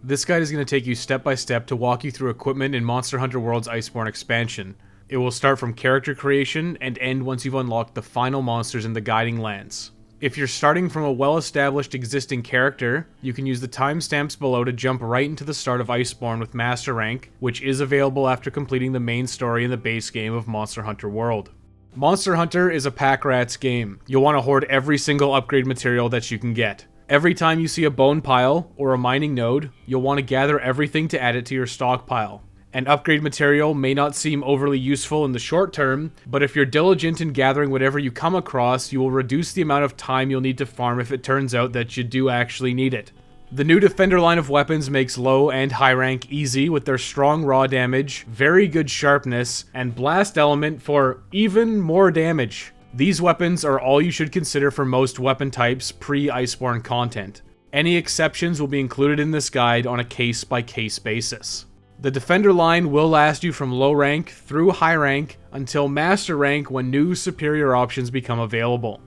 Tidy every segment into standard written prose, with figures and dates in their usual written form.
This guide is going to take you step by step to walk you through equipment in Monster Hunter World's Iceborne expansion. It will start from character creation and end once you've unlocked the final monsters in the Guiding Lands. If you're starting from a well-established existing character, you can use the timestamps below to jump right into the start of Iceborne with Master Rank, which is available after completing the main story in the base game of Monster Hunter World. Monster Hunter is a pack rat's game. You'll want to hoard every single upgrade material that you can get. Every time you see a bone pile or a mining node, you'll want to gather everything to add it to your stockpile. An upgrade material may not seem overly useful in the short term, but if you're diligent in gathering whatever you come across, you will reduce the amount of time you'll need to farm if it turns out that you do actually need it. The new Defender line of weapons makes low and high rank easy with their strong raw damage, very good sharpness, and blast element for even more damage. These weapons are all you should consider for most weapon types pre-Iceborne content. Any exceptions will be included in this guide on a case-by-case basis. The Defender line will last you from low rank through high rank until Master rank when new superior options become available.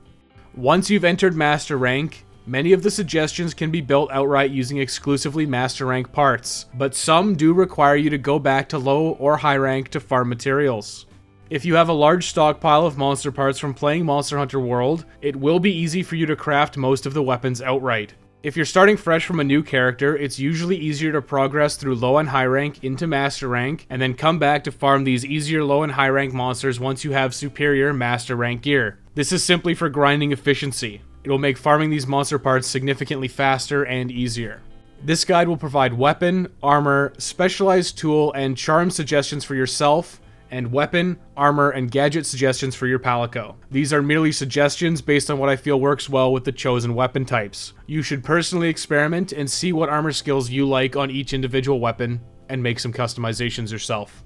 Once you've entered Master rank, many of the suggestions can be built outright using exclusively Master rank parts, but some do require you to go back to low or high rank to farm materials. If you have a large stockpile of monster parts from playing Monster Hunter World, it will be easy for you to craft most of the weapons outright. If you're starting fresh from a new character, it's usually easier to progress through low and high rank into Master rank, and then come back to farm these easier low and high rank monsters once you have superior Master rank gear. This is simply for grinding efficiency. It will make farming these monster parts significantly faster and easier. This guide will provide weapon, armor, specialized tool, and charm suggestions for yourself, and weapon, armor, and gadget suggestions for your Palico. These are merely suggestions based on what I feel works well with the chosen weapon types. You should personally experiment and see what armor skills you like on each individual weapon, and make some customizations yourself.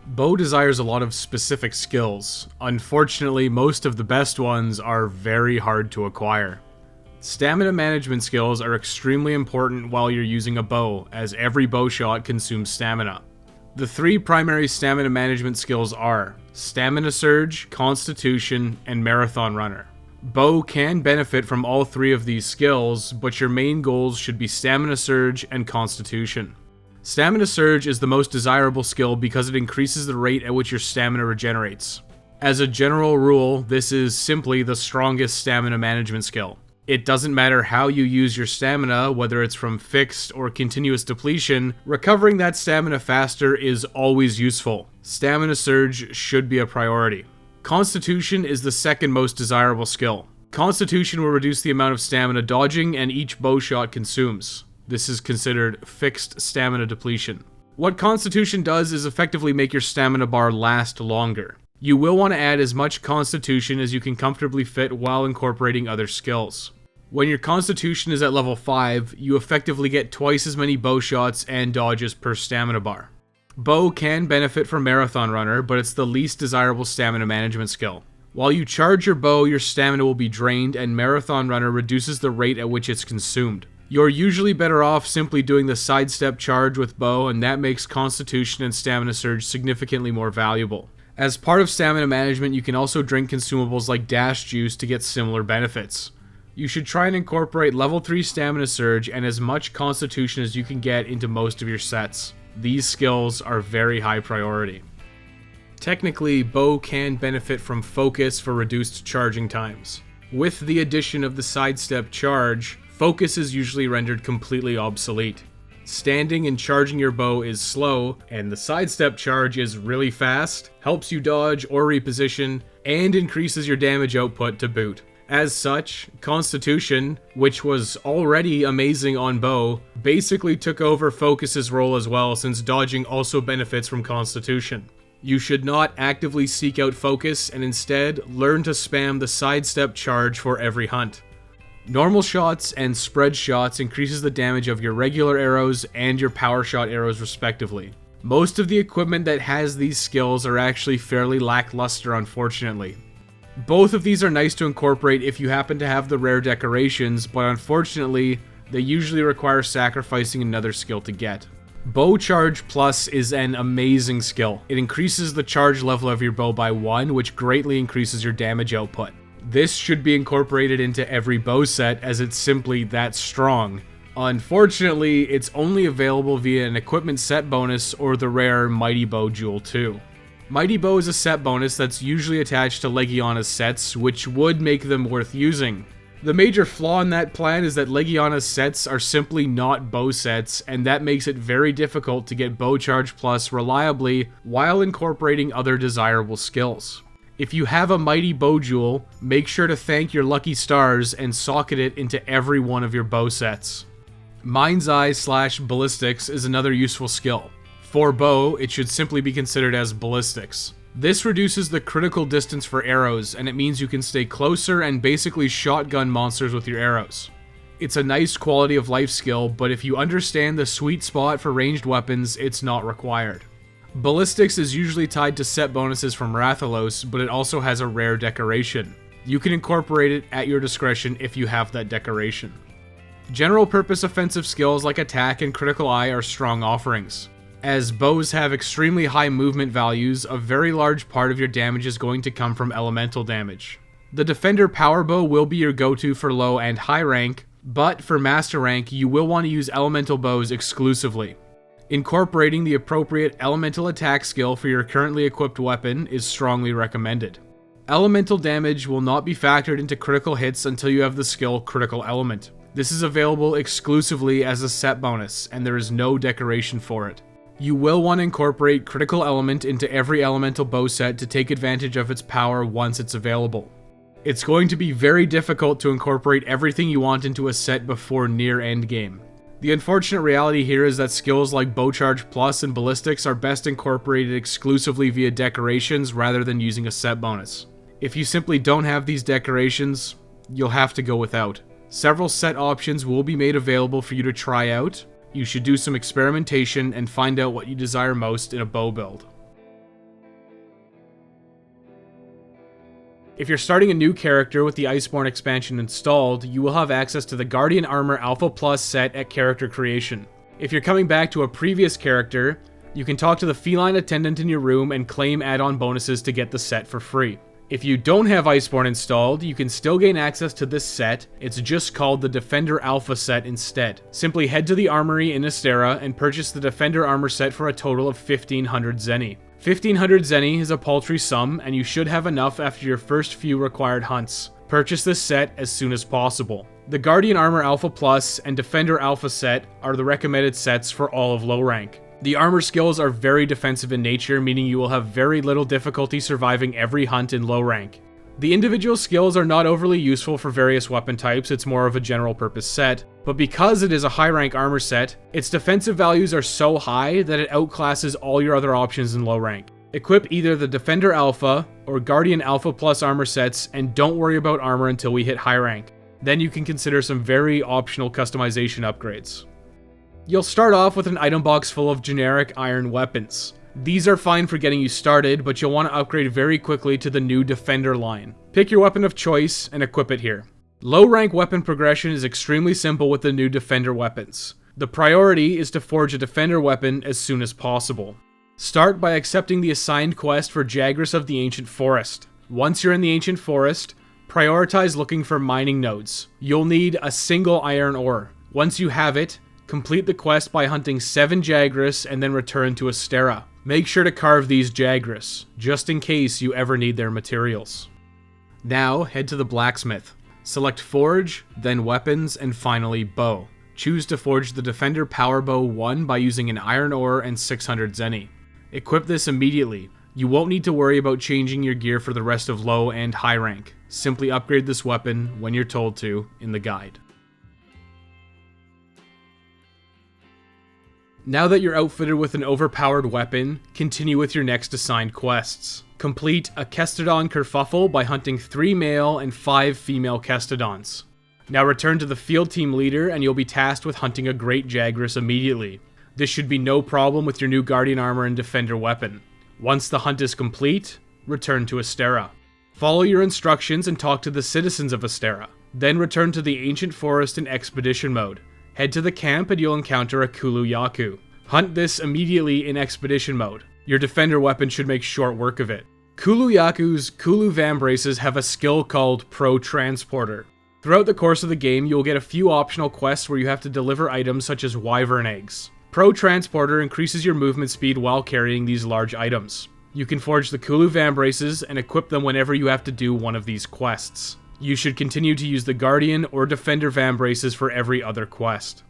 Bow desires a lot of specific skills. Unfortunately, most of the best ones are very hard to acquire. Stamina management skills are extremely important while you're using a bow, as every bow shot consumes stamina. The three primary stamina management skills are Stamina Surge, Constitution, and Marathon Runner. Bow can benefit from all three of these skills, but your main goals should be Stamina Surge and Constitution. Stamina Surge is the most desirable skill because it increases the rate at which your stamina regenerates. As a general rule, this is simply the strongest stamina management skill. It doesn't matter how you use your stamina, whether it's from fixed or continuous depletion, recovering that stamina faster is always useful. Stamina Surge should be a priority. Constitution is the second most desirable skill. Constitution will reduce the amount of stamina dodging and each bow shot consumes. This is considered fixed stamina depletion. What Constitution does is effectively make your stamina bar last longer. You will want to add as much Constitution as you can comfortably fit while incorporating other skills. When your Constitution is at level 5, you effectively get twice as many bow shots and dodges per stamina bar. Bow can benefit from Marathon Runner, but it's the least desirable stamina management skill. While you charge your bow, your stamina will be drained, and Marathon Runner reduces the rate at which it's consumed. You're usually better off simply doing the sidestep charge with bow, and that makes Constitution and Stamina Surge significantly more valuable. As part of stamina management, you can also drink consumables like Dash Juice to get similar benefits. You should try and incorporate level 3 Stamina Surge and as much Constitution as you can get into most of your sets. These skills are very high priority. Technically, bow can benefit from focus for reduced charging times. With the addition of the sidestep charge, focus is usually rendered completely obsolete. Standing and charging your bow is slow, and the sidestep charge is really fast, helps you dodge or reposition, and increases your damage output to boot. As such, Constitution, which was already amazing on bow, basically took over Focus's role as well, since dodging also benefits from Constitution. You should not actively seek out Focus, and instead learn to spam the sidestep charge for every hunt. Normal shots and spread shots increases the damage of your regular arrows and your power shot arrows respectively. Most of the equipment that has these skills are actually fairly lackluster, unfortunately. Both of these are nice to incorporate if you happen to have the rare decorations, but unfortunately, they usually require sacrificing another skill to get. Bow Charge Plus is an amazing skill. It increases the charge level of your bow by 1, which greatly increases your damage output. This should be incorporated into every bow set as it's simply that strong. Unfortunately, it's only available via an equipment set bonus or the rare Mighty Bow Jewel 2. Mighty Bow is a set bonus that's usually attached to Legiana's sets, which would make them worth using. The major flaw in that plan is that Legiana's sets are simply not bow sets, and that makes it very difficult to get Bow Charge Plus reliably while incorporating other desirable skills. If you have a Mighty Bow Jewel, make sure to thank your lucky stars and socket it into every one of your bow sets. Mind's Eye / Ballistics is another useful skill. For bow, it should simply be considered as ballistics. This reduces the critical distance for arrows, and it means you can stay closer and basically shotgun monsters with your arrows. It's a nice quality of life skill, but if you understand the sweet spot for ranged weapons, it's not required. Ballistics is usually tied to set bonuses from Rathalos, but it also has a rare decoration. You can incorporate it at your discretion if you have that decoration. General purpose offensive skills like attack and critical eye are strong offerings. As bows have extremely high movement values, a very large part of your damage is going to come from elemental damage. The Defender Powerbow will be your go-to for low and high rank, but for master rank, you will want to use elemental bows exclusively. Incorporating the appropriate elemental attack skill for your currently equipped weapon is strongly recommended. Elemental damage will not be factored into critical hits until you have the skill Critical Element. This is available exclusively as a set bonus, and there is no decoration for it. You will want to incorporate Critical Element into every elemental bow set to take advantage of its power once it's available. It's going to be very difficult to incorporate everything you want into a set before near endgame. The unfortunate reality here is that skills like Bow Charge Plus and Ballistics are best incorporated exclusively via decorations rather than using a set bonus. If you simply don't have these decorations, you'll have to go without. Several set options will be made available for you to try out. You should do some experimentation and find out what you desire most in a bow build. If you're starting a new character with the Iceborne expansion installed, you will have access to the Guardian Armor Alpha Plus set at character creation. If you're coming back to a previous character, you can talk to the feline attendant in your room and claim add-on bonuses to get the set for free. If you don't have Iceborne installed, you can still gain access to this set. It's just called the Defender Alpha set instead. Simply head to the armory in Astera and purchase the Defender Armor set for a total of 1500 Zenny. 1500 Zenny is a paltry sum, and you should have enough after your first few required hunts. Purchase this set as soon as possible. The Guardian Armor Alpha Plus and Defender Alpha set are the recommended sets for all of low rank. The armor skills are very defensive in nature, meaning you will have very little difficulty surviving every hunt in low rank. The individual skills are not overly useful for various weapon types, it's more of a general purpose set, but because it is a high rank armor set, its defensive values are so high that it outclasses all your other options in low rank. Equip either the Defender Alpha or Guardian Alpha Plus armor sets and don't worry about armor until we hit high rank. Then you can consider some very optional customization upgrades. You'll start off with an item box full of generic iron weapons. These are fine for getting you started, but you'll want to upgrade very quickly to the new Defender line. Pick your weapon of choice and equip it here. Low rank weapon progression is extremely simple with the new Defender weapons. The priority is to forge a Defender weapon as soon as possible. Start by accepting the assigned quest for Jagras of the Ancient Forest. Once you're in the Ancient Forest, prioritize looking for mining nodes. You'll need a single iron ore. Once you have it, complete the quest by hunting 7 Jagras and then return to Astera. Make sure to carve these Jagras, just in case you ever need their materials. Now, head to the blacksmith. Select Forge, then Weapons, and finally Bow. Choose to forge the Defender Powerbow 1 by using an iron ore and 600 Zenny. Equip this immediately. You won't need to worry about changing your gear for the rest of low and high rank. Simply upgrade this weapon when you're told to in the guide. Now that you're outfitted with an overpowered weapon, continue with your next assigned quests. Complete a Kestodon kerfuffle by hunting 3 male and 5 female Kestodons. Now return to the field team leader and you'll be tasked with hunting a Great Jagras immediately. This should be no problem with your new Guardian Armor and Defender weapon. Once the hunt is complete, return to Astera. Follow your instructions and talk to the citizens of Astera. Then return to the Ancient Forest in Expedition mode. Head to the camp and you'll encounter a Kulu Yaku. Hunt this immediately in Expedition mode. Your Defender weapon should make short work of it. Kuluyaku's Kulu Vambraces have a skill called Pro Transporter. Throughout the course of the game, you will get a few optional quests where you have to deliver items such as wyvern eggs. Pro Transporter increases your movement speed while carrying these large items. You can forge the Kulu Vambraces and equip them whenever you have to do one of these quests. You should continue to use the Guardian or Defender Vambraces for every other quest.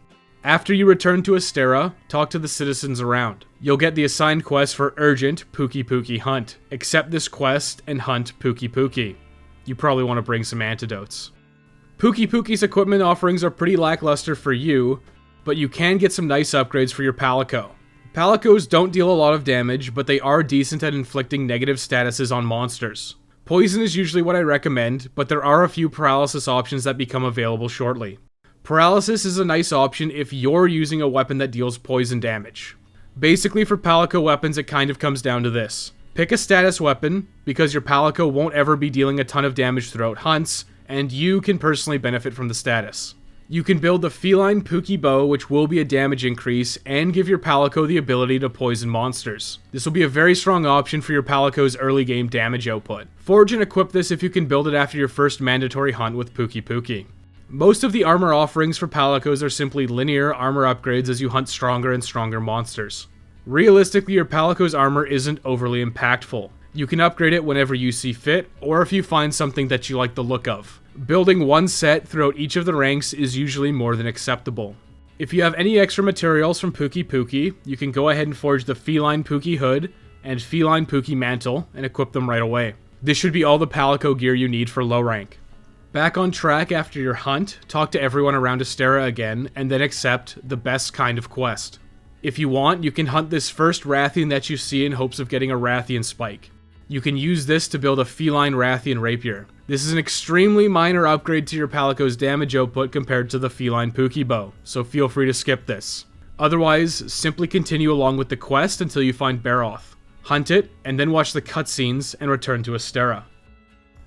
After you return to Astera, talk to the citizens around. You'll get the assigned quest for Urgent Pukei-Pukei Hunt. Accept this quest and hunt Pukei-Pukei. You probably want to bring some antidotes. Pukei-Pukei's equipment offerings are pretty lackluster for you, but you can get some nice upgrades for your Palico. Palicos don't deal a lot of damage, but they are decent at inflicting negative statuses on monsters. Poison is usually what I recommend, but there are a few paralysis options that become available shortly. Paralysis is a nice option if you're using a weapon that deals poison damage. Basically for Palico weapons it kind of comes down to this. Pick a status weapon, because your Palico won't ever be dealing a ton of damage throughout hunts, and you can personally benefit from the status. You can build the Feline Pukei Bow, which will be a damage increase, and give your Palico the ability to poison monsters. This will be a very strong option for your Palico's early game damage output. Forge and equip this if you can build it after your first mandatory hunt with Pukei-Pukei. Most of the armor offerings for Palicos are simply linear armor upgrades as you hunt stronger and stronger monsters. Realistically, your Palico's armor isn't overly impactful. You can upgrade it whenever you see fit, or if you find something that you like the look of. Building one set throughout each of the ranks is usually more than acceptable. If you have any extra materials from Pukei-Pukei, you can go ahead and forge the Feline Pukei Hood and Feline Pukei Mantle and equip them right away. This should be all the Palico gear you need for low rank. Back on track after your hunt, talk to everyone around Astera again, and then accept the best kind of quest. If you want, you can hunt this first Rathian that you see in hopes of getting a Rathian spike. You can use this to build a Feline Rathian Rapier. This is an extremely minor upgrade to your Palico's damage output compared to the Feline Pukei Bow, so feel free to skip this. Otherwise, simply continue along with the quest until you find Barioth. Hunt it, and then watch the cutscenes and return to Astera.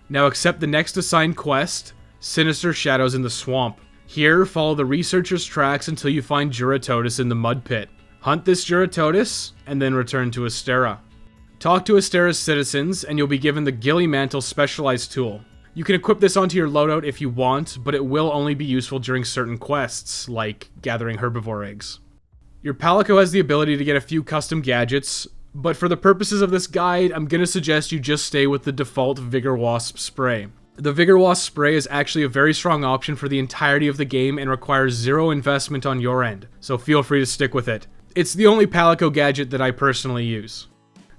Now accept the next assigned quest, Sinister Shadows in the Swamp. Here, follow the researcher's tracks until you find Jyuratodus in the mud pit. Hunt this Jyuratodus, and then return to Astera. Talk to Astera's citizens, and you'll be given the Ghillie Mantle Specialized tool. You can equip this onto your loadout if you want, but it will only be useful during certain quests, like gathering herbivore eggs. Your Palico has the ability to get a few custom gadgets, but for the purposes of this guide, I'm going to suggest you just stay with the default Vigor Wasp spray. The Vigor Wasp spray is actually a very strong option for the entirety of the game and requires zero investment on your end, so feel free to stick with it. It's the only Palico gadget that I personally use.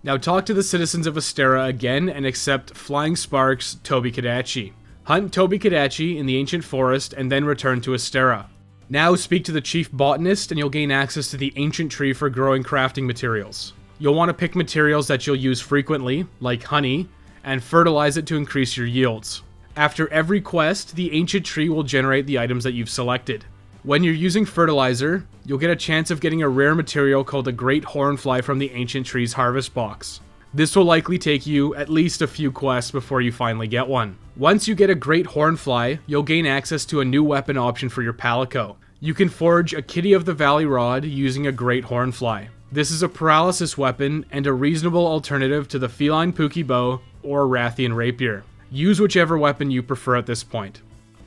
Now talk to the citizens of Astera again and accept Flying Spark's Tobi-Kadachi. Hunt Tobi-Kadachi in the Ancient Forest and then return to Astera. Now speak to the Chief Botanist and you'll gain access to the Ancient Tree for growing crafting materials. You'll want to pick materials that you'll use frequently, like honey, and fertilize it to increase your yields. After every quest, the Ancient Tree will generate the items that you've selected. When you're using fertilizer, you'll get a chance of getting a rare material called a Great Hornfly from the Ancient Tree's harvest box. This will likely take you at least a few quests before you finally get one. Once you get a Great Hornfly, you'll gain access to a new weapon option for your Palico. You can forge a Kitty of the Valley Rod using a Great Hornfly. This is a paralysis weapon and a reasonable alternative to the Feline Pukei Bow or Rathian Rapier. Use whichever weapon you prefer at this point.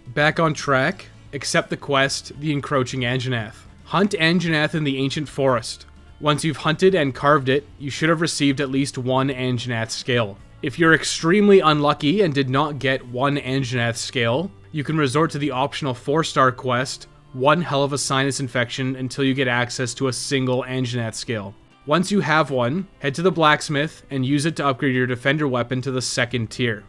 Back on track, accept the quest, the Encroaching Anjanath. Hunt Anjanath in the Ancient Forest. Once you've hunted and carved it, you should have received at least one Anjanath scale. If you're extremely unlucky and did not get one Anjanath scale, you can resort to the optional 4-star quest, One Hell of a Sinus Infection, until you get access to a single Anjanath scale. Once you have one, head to the blacksmith and use it to upgrade your defender weapon to the 2nd tier.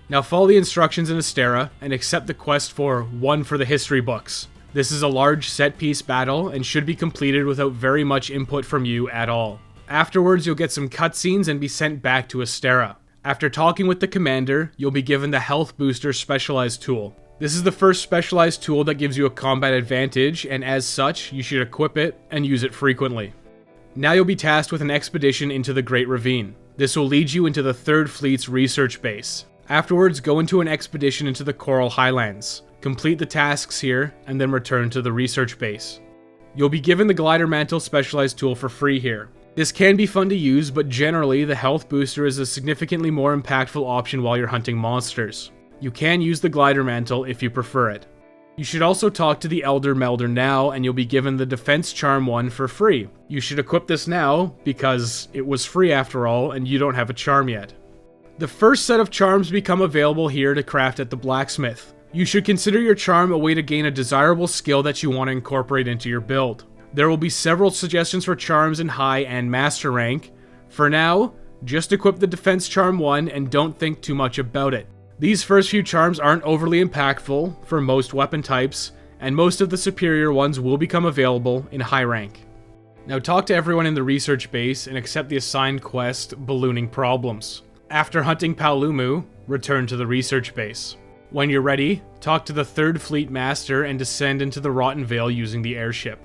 Now follow the instructions in Astera and accept the quest for One for the History Books. This is a large set-piece battle and should be completed without very much input from you at all. Afterwards, you'll get some cutscenes and be sent back to Astera. After talking with the commander, you'll be given the Health Booster Specialized tool. This is the first specialized tool that gives you a combat advantage, and as such, you should equip it and use it frequently. Now you'll be tasked with an expedition into the Great Ravine. This will lead you into the 3rd Fleet's research base. Afterwards, go into an expedition into the Coral Highlands. Complete the tasks here, and then return to the research base. You'll be given the Glider Mantle Specialized tool for free here. This can be fun to use, but generally, the Health Booster is a significantly more impactful option while you're hunting monsters. You can use the Glider Mantle if you prefer it. You should also talk to the Elder Melder now, and you'll be given the Defense Charm one for free. You should equip this now, because it was free after all, and you don't have a charm yet. The first set of charms become available here to craft at the blacksmith. You should consider your charm a way to gain a desirable skill that you want to incorporate into your build. There will be several suggestions for charms in high and master rank. For now, just equip the Defense Charm 1 and don't think too much about it. These first few charms aren't overly impactful for most weapon types, and most of the superior ones will become available in high rank. Now talk to everyone in the research base and accept the assigned quest, Ballooning Problems. After hunting Paolumu, return to the research base. When you're ready, talk to the 3rd Fleet Master and descend into the Rotten Vale using the airship.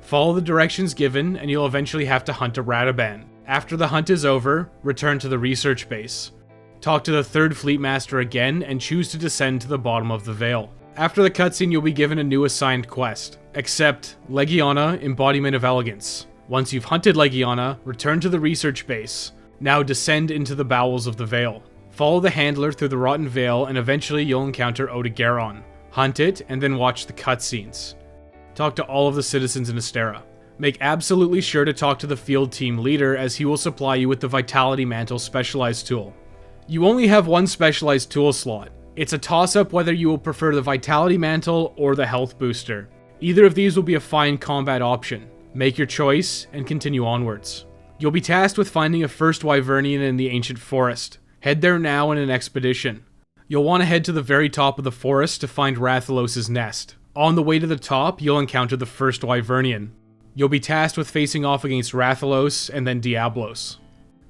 Follow the directions given and you'll eventually have to hunt a Radaban. After the hunt is over, return to the research base. Talk to the 3rd Fleet Master again and choose to descend to the bottom of the Vale. After the cutscene, you'll be given a new assigned quest. Accept Legiana, Embodiment of Elegance. Once you've hunted Legiana, return to the research base. Now descend into the bowels of the Vale. Follow the handler through the Rotten Vale and eventually you'll encounter Odogaron. Hunt it and then watch the cutscenes. Talk to all of the citizens in Astera. Make absolutely sure to talk to the field team leader as he will supply you with the Vitality Mantle Specialized tool. You only have one specialized tool slot. It's a toss-up whether you will prefer the Vitality Mantle or the Health Booster. Either of these will be a fine combat option. Make your choice and continue onwards. You'll be tasked with finding a first Wyvernian in the Ancient Forest. Head there now in an expedition. You'll want to head to the very top of the forest to find Rathalos' nest. On the way to the top, you'll encounter the first Wyvernian. You'll be tasked with facing off against Rathalos and then Diablos.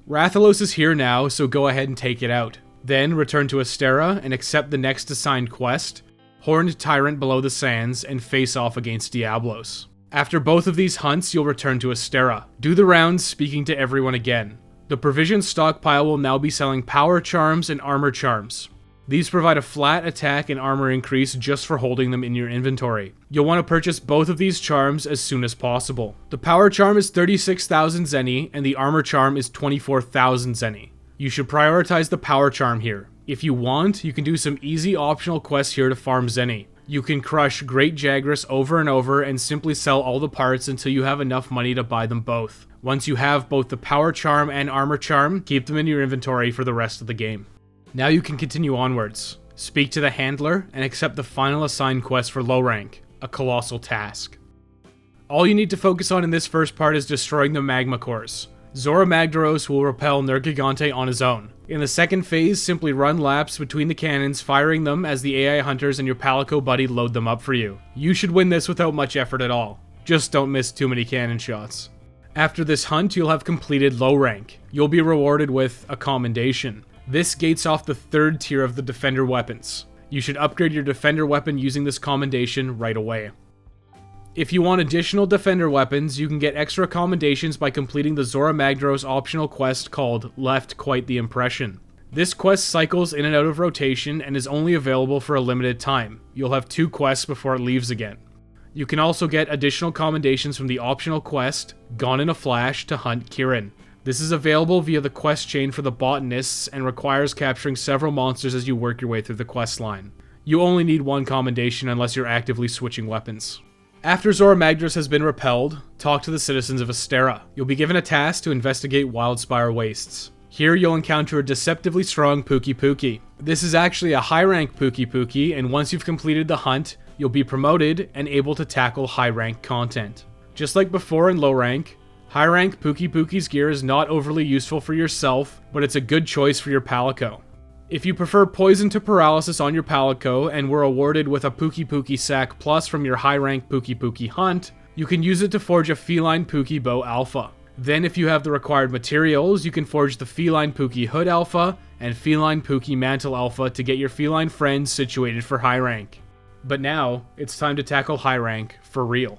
Rathalos is here now, so go ahead and take it out. Then return to Astera and accept the next assigned quest, Horned Tyrant Below the Sands, and face off against Diablos. After both of these hunts, you'll return to Astera. Do the rounds speaking to everyone again. The provision stockpile will now be selling Powercharms and Armorcharms. These provide a flat attack and armor increase just for holding them in your inventory. You'll want to purchase both of these charms as soon as possible. The Powercharm is 36,000 Zenny and the Armorcharm is 24,000 Zenny. You should prioritize the Powercharm here. If you want, you can do some easy optional quests here to farm Zenny. You can crush Great Jagras over and over and simply sell all the parts until you have enough money to buy them both. Once you have both the Powercharm and Armorcharm, keep them in your inventory for the rest of the game. Now you can continue onwards. Speak to the handler and accept the final assigned quest for low rank, a colossal task. All you need to focus on in this first part is destroying the magma cores. Zorah Magdaros will repel Nergigante on his own. In the second phase, simply run laps between the cannons, firing them as the AI hunters and your Palico buddy load them up for you. You should win this without much effort at all. Just don't miss too many cannon shots. After this hunt, you'll have completed low rank. You'll be rewarded with a commendation. This gates off the 3rd tier of the Defender weapons. You should upgrade your Defender weapon using this commendation right away. If you want additional Defender weapons, you can get extra commendations by completing the Zorah Magdaros optional quest called Left Quite the Impression. This quest cycles in and out of rotation and is only available for a limited time. You'll have 2 quests before it leaves again. You can also get additional commendations from the optional quest, Gone in a Flash, to hunt Kirin. This is available via the quest chain for the botanists and requires capturing several monsters as you work your way through the quest line. You only need 1 commendation unless you're actively switching weapons. After Zorah Magdaros has been repelled, talk to the citizens of Astera. You'll be given a task to investigate Wildspire Wastes. Here you'll encounter a deceptively strong Pukei-Pukei. This is actually a high rank Pukei-Pukei, and once you've completed the hunt, you'll be promoted and able to tackle high rank content. Just like before in low rank, high rank Pukei-Pukei's gear is not overly useful for yourself, but it's a good choice for your Palico. If you prefer poison to paralysis on your Palico and were awarded with a Pukei-Pukei sack plus from your high rank Pukei-Pukei hunt, you can use it to forge a feline Pukei bow alpha. Then if you have the required materials, you can forge the Feline Pukei Hood Alpha and Feline Pukei Mantle Alpha to get your feline friends situated for high rank. But now, it's time to tackle high rank for real.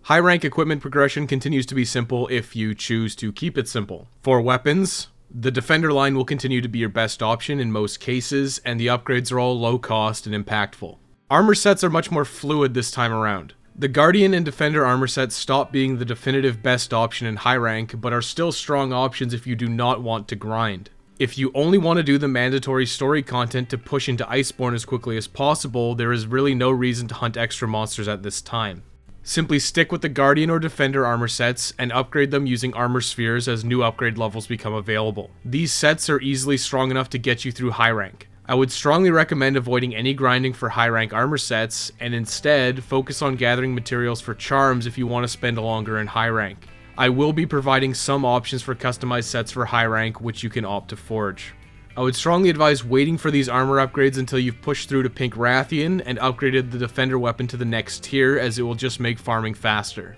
High rank equipment progression continues to be simple if you choose to keep it simple. For weapons, the Defender line will continue to be your best option in most cases, and the upgrades are all low cost and impactful. Armor sets are much more fluid this time around. The Guardian and Defender armor sets stop being the definitive best option in high rank, but are still strong options if you do not want to grind. If you only want to do the mandatory story content to push into Iceborne as quickly as possible, there is really no reason to hunt extra monsters at this time. Simply stick with the Guardian or Defender armor sets and upgrade them using armor spheres as new upgrade levels become available. These sets are easily strong enough to get you through high rank. I would strongly recommend avoiding any grinding for high rank armor sets and instead focus on gathering materials for charms if you want to spend longer in high rank. I will be providing some options for customized sets for high rank which you can opt to forge. I would strongly advise waiting for these armor upgrades until you've pushed through to Pink Rathian and upgraded the Defender weapon to the next tier, as it will just make farming faster.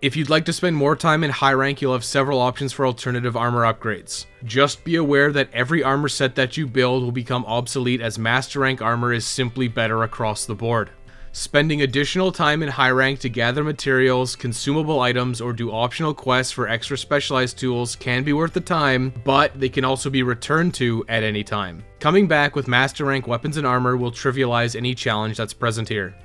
If you'd like to spend more time in high rank, you'll have several options for alternative armor upgrades. Just be aware that every armor set that you build will become obsolete, as master rank armor is simply better across the board. Spending additional time in high rank to gather materials, consumable items, or do optional quests for extra specialized tools can be worth the time, but they can also be returned to at any time. Coming back with master rank weapons and armor will trivialize any challenge that's present here.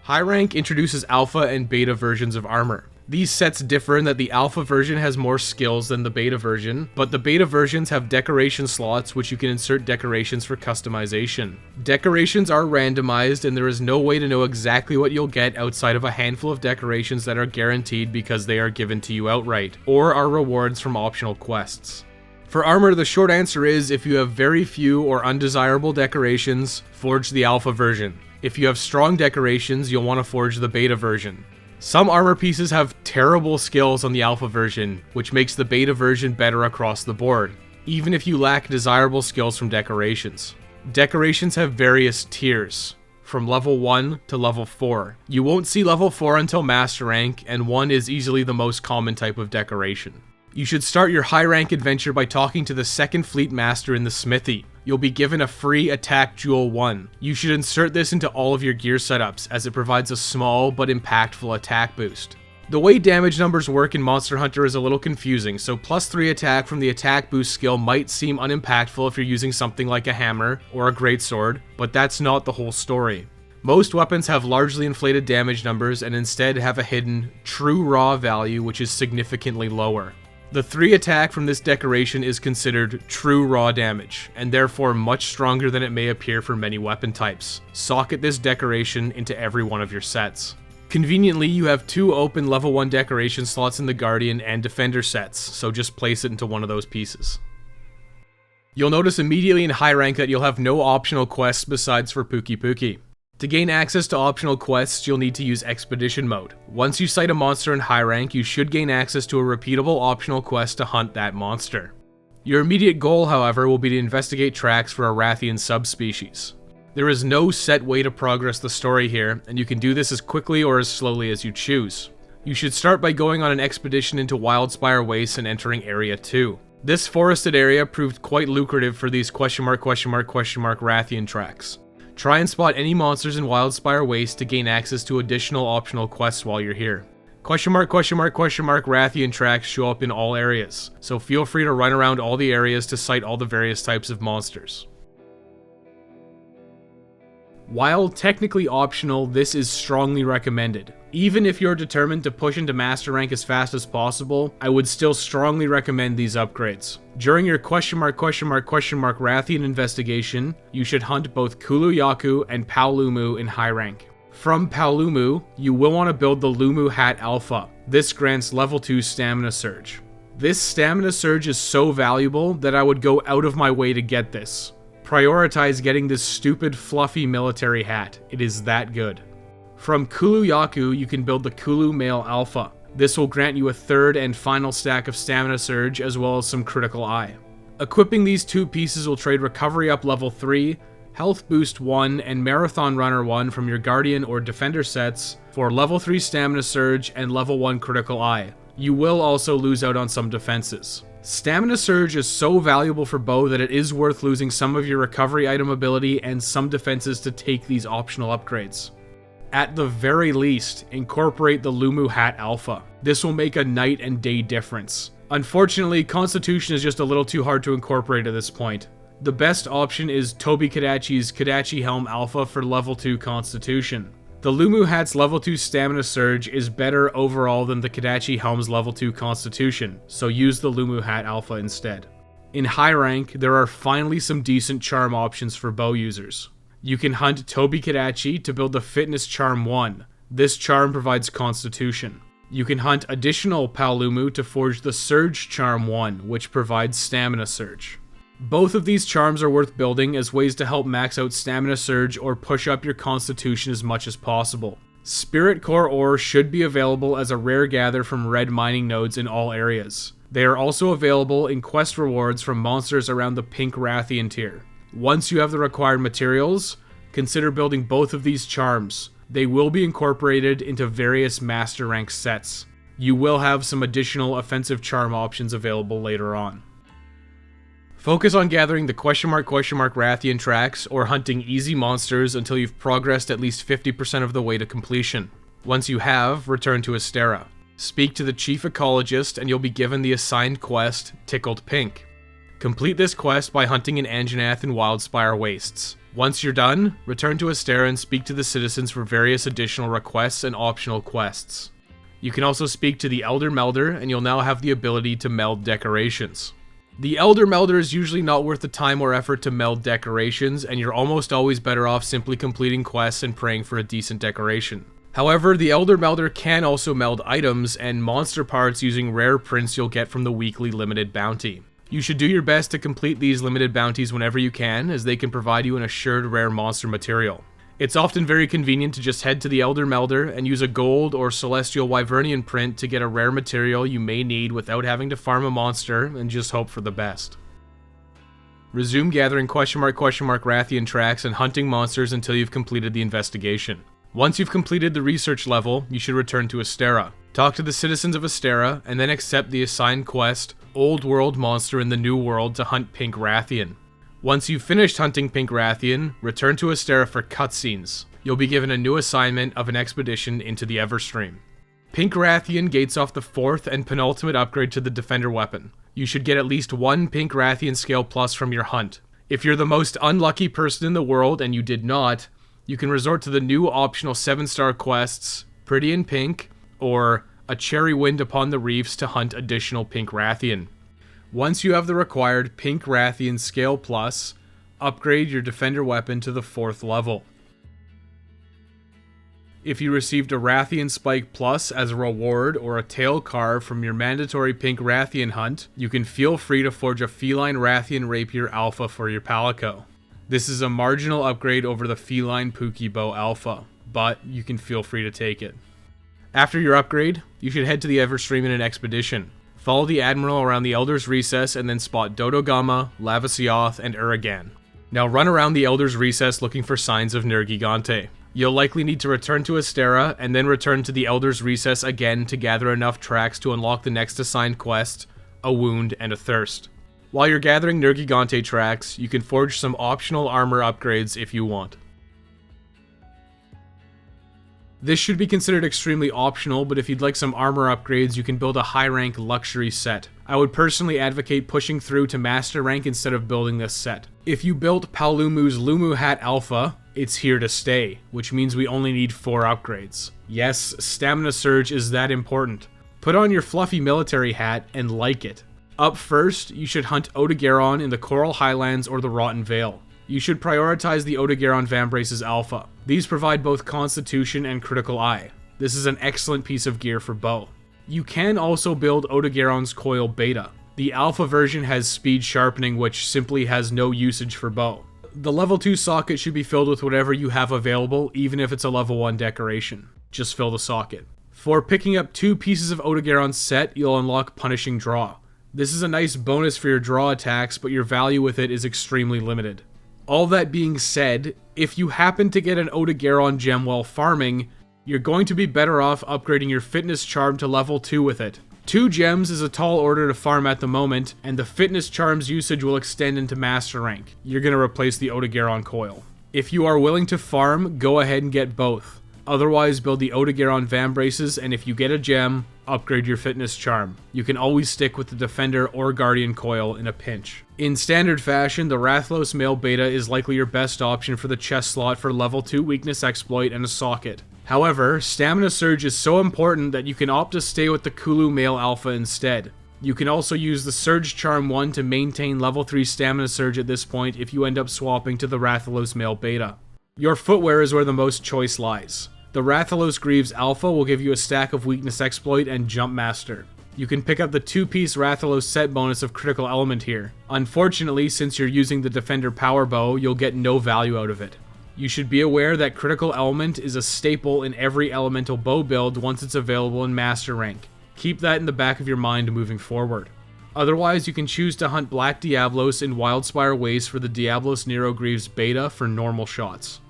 High rank introduces alpha and beta versions of armor. These sets differ in that the alpha version has more skills than the beta version, but the beta versions have decoration slots which you can insert decorations for customization. Decorations are randomized, and there is no way to know exactly what you'll get outside of a handful of decorations that are guaranteed because they are given to you outright, or are rewards from optional quests. For armor, the short answer is if you have very few or undesirable decorations, forge the alpha version. If you have strong decorations, you'll want to forge the beta version. Some armor pieces have terrible skills on the alpha version, which makes the beta version better across the board, even if you lack desirable skills from decorations. Decorations have various tiers, from level 1 to level 4. You won't see level 4 until master rank, and 1 is easily the most common type of decoration. You should start your high rank adventure by talking to the second fleet master in the Smithy. You'll be given a free attack jewel 1. You should insert this into all of your gear setups, as it provides a small but impactful attack boost. The way damage numbers work in Monster Hunter is a little confusing, so +3 attack from the attack boost skill might seem unimpactful if you're using something like a hammer or a greatsword, but that's not the whole story. Most weapons have largely inflated damage numbers and instead have a hidden true raw value which is significantly lower. The 3 attack from this decoration is considered true raw damage, and therefore much stronger than it may appear for many weapon types. Socket this decoration into every one of your sets. Conveniently, you have 2 open level 1 decoration slots in the Guardian and Defender sets, so just place it into one of those pieces. You'll notice immediately in high rank that you'll have no optional quests besides for Pukei-Pukei. To gain access to optional quests, you'll need to use Expedition mode. Once you sight a monster in high rank, you should gain access to a repeatable optional quest to hunt that monster. Your immediate goal, however, will be to investigate tracks for a Rathian subspecies. There is no set way to progress the story here, and you can do this as quickly or as slowly as you choose. You should start by going on an expedition into Wildspire Wastes and entering Area 2. This forested area proved quite lucrative for these Rathian tracks. Try and spot any monsters in Wildspire Waste to gain access to additional optional quests while you're here. Rathian tracks show up in all areas, so feel free to run around all the areas to sight all the various types of monsters. While technically optional, this is strongly recommended. Even if you're determined to push into master rank as fast as possible, I would still strongly recommend these upgrades. During your Rathian investigation, you should hunt both Kulu-Yaku and Paolumu in high rank. From Paolumu, you will want to build the Lumu Hat Alpha. This grants level 2 stamina surge. This stamina surge is so valuable that I would go out of my way to get this. Prioritize getting this stupid fluffy military hat. It is that good. From Kulu Yaku, you can build the Kulu Male Alpha. This will grant you a third and final stack of Stamina Surge as well as some Critical Eye. Equipping these two pieces will trade Recovery Up level 3, Health Boost 1, and Marathon Runner 1 from your Guardian or Defender sets for level 3 Stamina Surge and level 1 Critical Eye. You will also lose out on some defenses. Stamina Surge is so valuable for bow that it is worth losing some of your recovery item ability and some defenses to take these optional upgrades. At the very least, incorporate the Lumu Hat Alpha. This will make a night and day difference. Unfortunately, Constitution is just a little too hard to incorporate at this point. The best option is Tobi Kadachi's Kadachi Helm Alpha for level 2 Constitution. The Lumu Hat's level 2 Stamina Surge is better overall than the Kadachi Helm's level 2 Constitution, so use the Lumu Hat Alpha instead. In high rank, there are finally some decent charm options for bow users. You can hunt Tobi Kadachi to build the Fitness Charm 1. This charm provides Constitution. You can hunt additional Palumu to forge the Surge Charm 1, which provides Stamina Surge. Both of these charms are worth building as ways to help max out Stamina Surge or push up your Constitution as much as possible. Spirit Core ore should be available as a rare gather from red mining nodes in all areas. They are also available in quest rewards from monsters around the pink Rathian tier. Once you have the required materials, consider building both of these charms. They will be incorporated into various master rank sets. You will have some additional offensive charm options available later on. Focus on gathering the question mark Rathian tracks or hunting easy monsters until you've progressed at least 50% of the way to completion. Once you have, return to Astera. Speak to the Chief Ecologist and you'll be given the assigned quest, Tickled Pink. Complete this quest by hunting in Anjanath and Wildspire Wastes. Once you're done, return to Astera and speak to the citizens for various additional requests and optional quests. You can also speak to the Elder Melder and you'll now have the ability to meld decorations. The Elder Melder is usually not worth the time or effort to meld decorations, and you're almost always better off simply completing quests and praying for a decent decoration. However, the Elder Melder can also meld items and monster parts using rare prints you'll get from the weekly limited bounty. You should do your best to complete these limited bounties whenever you can, as they can provide you an assured rare monster material. It's often very convenient to just head to the Elder Melder and use a gold or celestial Wyvernian print to get a rare material you may need without having to farm a monster and just hope for the best. Resume gathering question mark Rathian tracks and hunting monsters until you've completed the investigation. Once you've completed the research level, you should return to Astera. Talk to the citizens of Astera and then accept the assigned quest, Old World Monster in the New World to hunt Pink Rathian. Once you've finished hunting Pink Rathian, return to Astera for cutscenes. You'll be given a new assignment of an expedition into the Everstream. Pink Rathian gates off the 4th and penultimate upgrade to the Defender weapon. You should get at least one Pink Rathian scale plus from your hunt. If you're the most unlucky person in the world and you did not, you can resort to the new optional 7-star quests, Pretty in Pink, or A Cherry Wind Upon the Reefs to hunt additional Pink Rathian. Once you have the required Pink Rathian Scale Plus, upgrade your Defender weapon to the 4th level. If you received a Rathian Spike Plus as a reward or a tail carve from your mandatory Pink Rathian hunt, you can feel free to forge a Feline Rathian Rapier Alpha for your Palico. This is a marginal upgrade over the Feline Pukei-Bow Alpha, but you can feel free to take it. After your upgrade, you should head to the Everstream in an expedition. Follow the Admiral around the Elder's Recess and then spot Dodogama, Lavasioth, and Uragan. Now run around the Elder's Recess looking for signs of Nergigante. You'll likely need to return to Astera and then return to the Elder's Recess again to gather enough tracks to unlock the next assigned quest, A Wound and a Thirst. While you're gathering Nergigante tracks, you can forge some optional armor upgrades if you want. This should be considered extremely optional, but if you'd like some armor upgrades, you can build a high-rank luxury set. I would personally advocate pushing through to master rank instead of building this set. If you built Palumu's Lumu Hat Alpha, it's here to stay, which means we only need 4 upgrades. Yes, Stamina Surge is that important. Put on your fluffy military hat and like it. Up first, you should hunt Odogaron in the Coral Highlands or the Rotten Vale. You should prioritize the Odogaron Vambraces Alpha. These provide both Constitution and Critical Eye. This is an excellent piece of gear for bow. You can also build Odogaron's Coil Beta. The Alpha version has speed sharpening, which simply has no usage for bow. The level 2 socket should be filled with whatever you have available, even if it's a level 1 decoration. Just fill the socket. For picking up 2 pieces of Odogaron set, you'll unlock Punishing Draw. This is a nice bonus for your draw attacks, but your value with it is extremely limited. All that being said, if you happen to get an Odogaron gem while farming, you're going to be better off upgrading your Fitness Charm to level 2 with it. 2 gems is a tall order to farm at the moment, and the Fitness Charm's usage will extend into Master Rank. You're going to replace the Odogaron coil. If you are willing to farm, go ahead and get both. Otherwise, build the Odogaron Vambraces, and if you get a gem, upgrade your Fitness Charm. You can always stick with the Defender or Guardian coil in a pinch. In standard fashion, the Rathalos male beta is likely your best option for the chest slot for level 2 weakness exploit and a socket. However, Stamina Surge is so important that you can opt to stay with the Kulu male alpha instead. You can also use the Surge Charm 1 to maintain level 3 Stamina Surge at this point if you end up swapping to the Rathalos male beta. Your footwear is where the most choice lies. The Rathalos Greaves Alpha will give you a stack of Weakness Exploit and Jump Master. You can pick up the 2-piece Rathalos set bonus of Critical Element here. Unfortunately, since you're using the Defender Powerbow, you'll get no value out of it. You should be aware that Critical Element is a staple in every elemental bow build once it's available in Master Rank. Keep that in the back of your mind moving forward. Otherwise, you can choose to hunt Black Diablos in Wildspire Waste for the Diablos Nero Greaves beta for normal shots.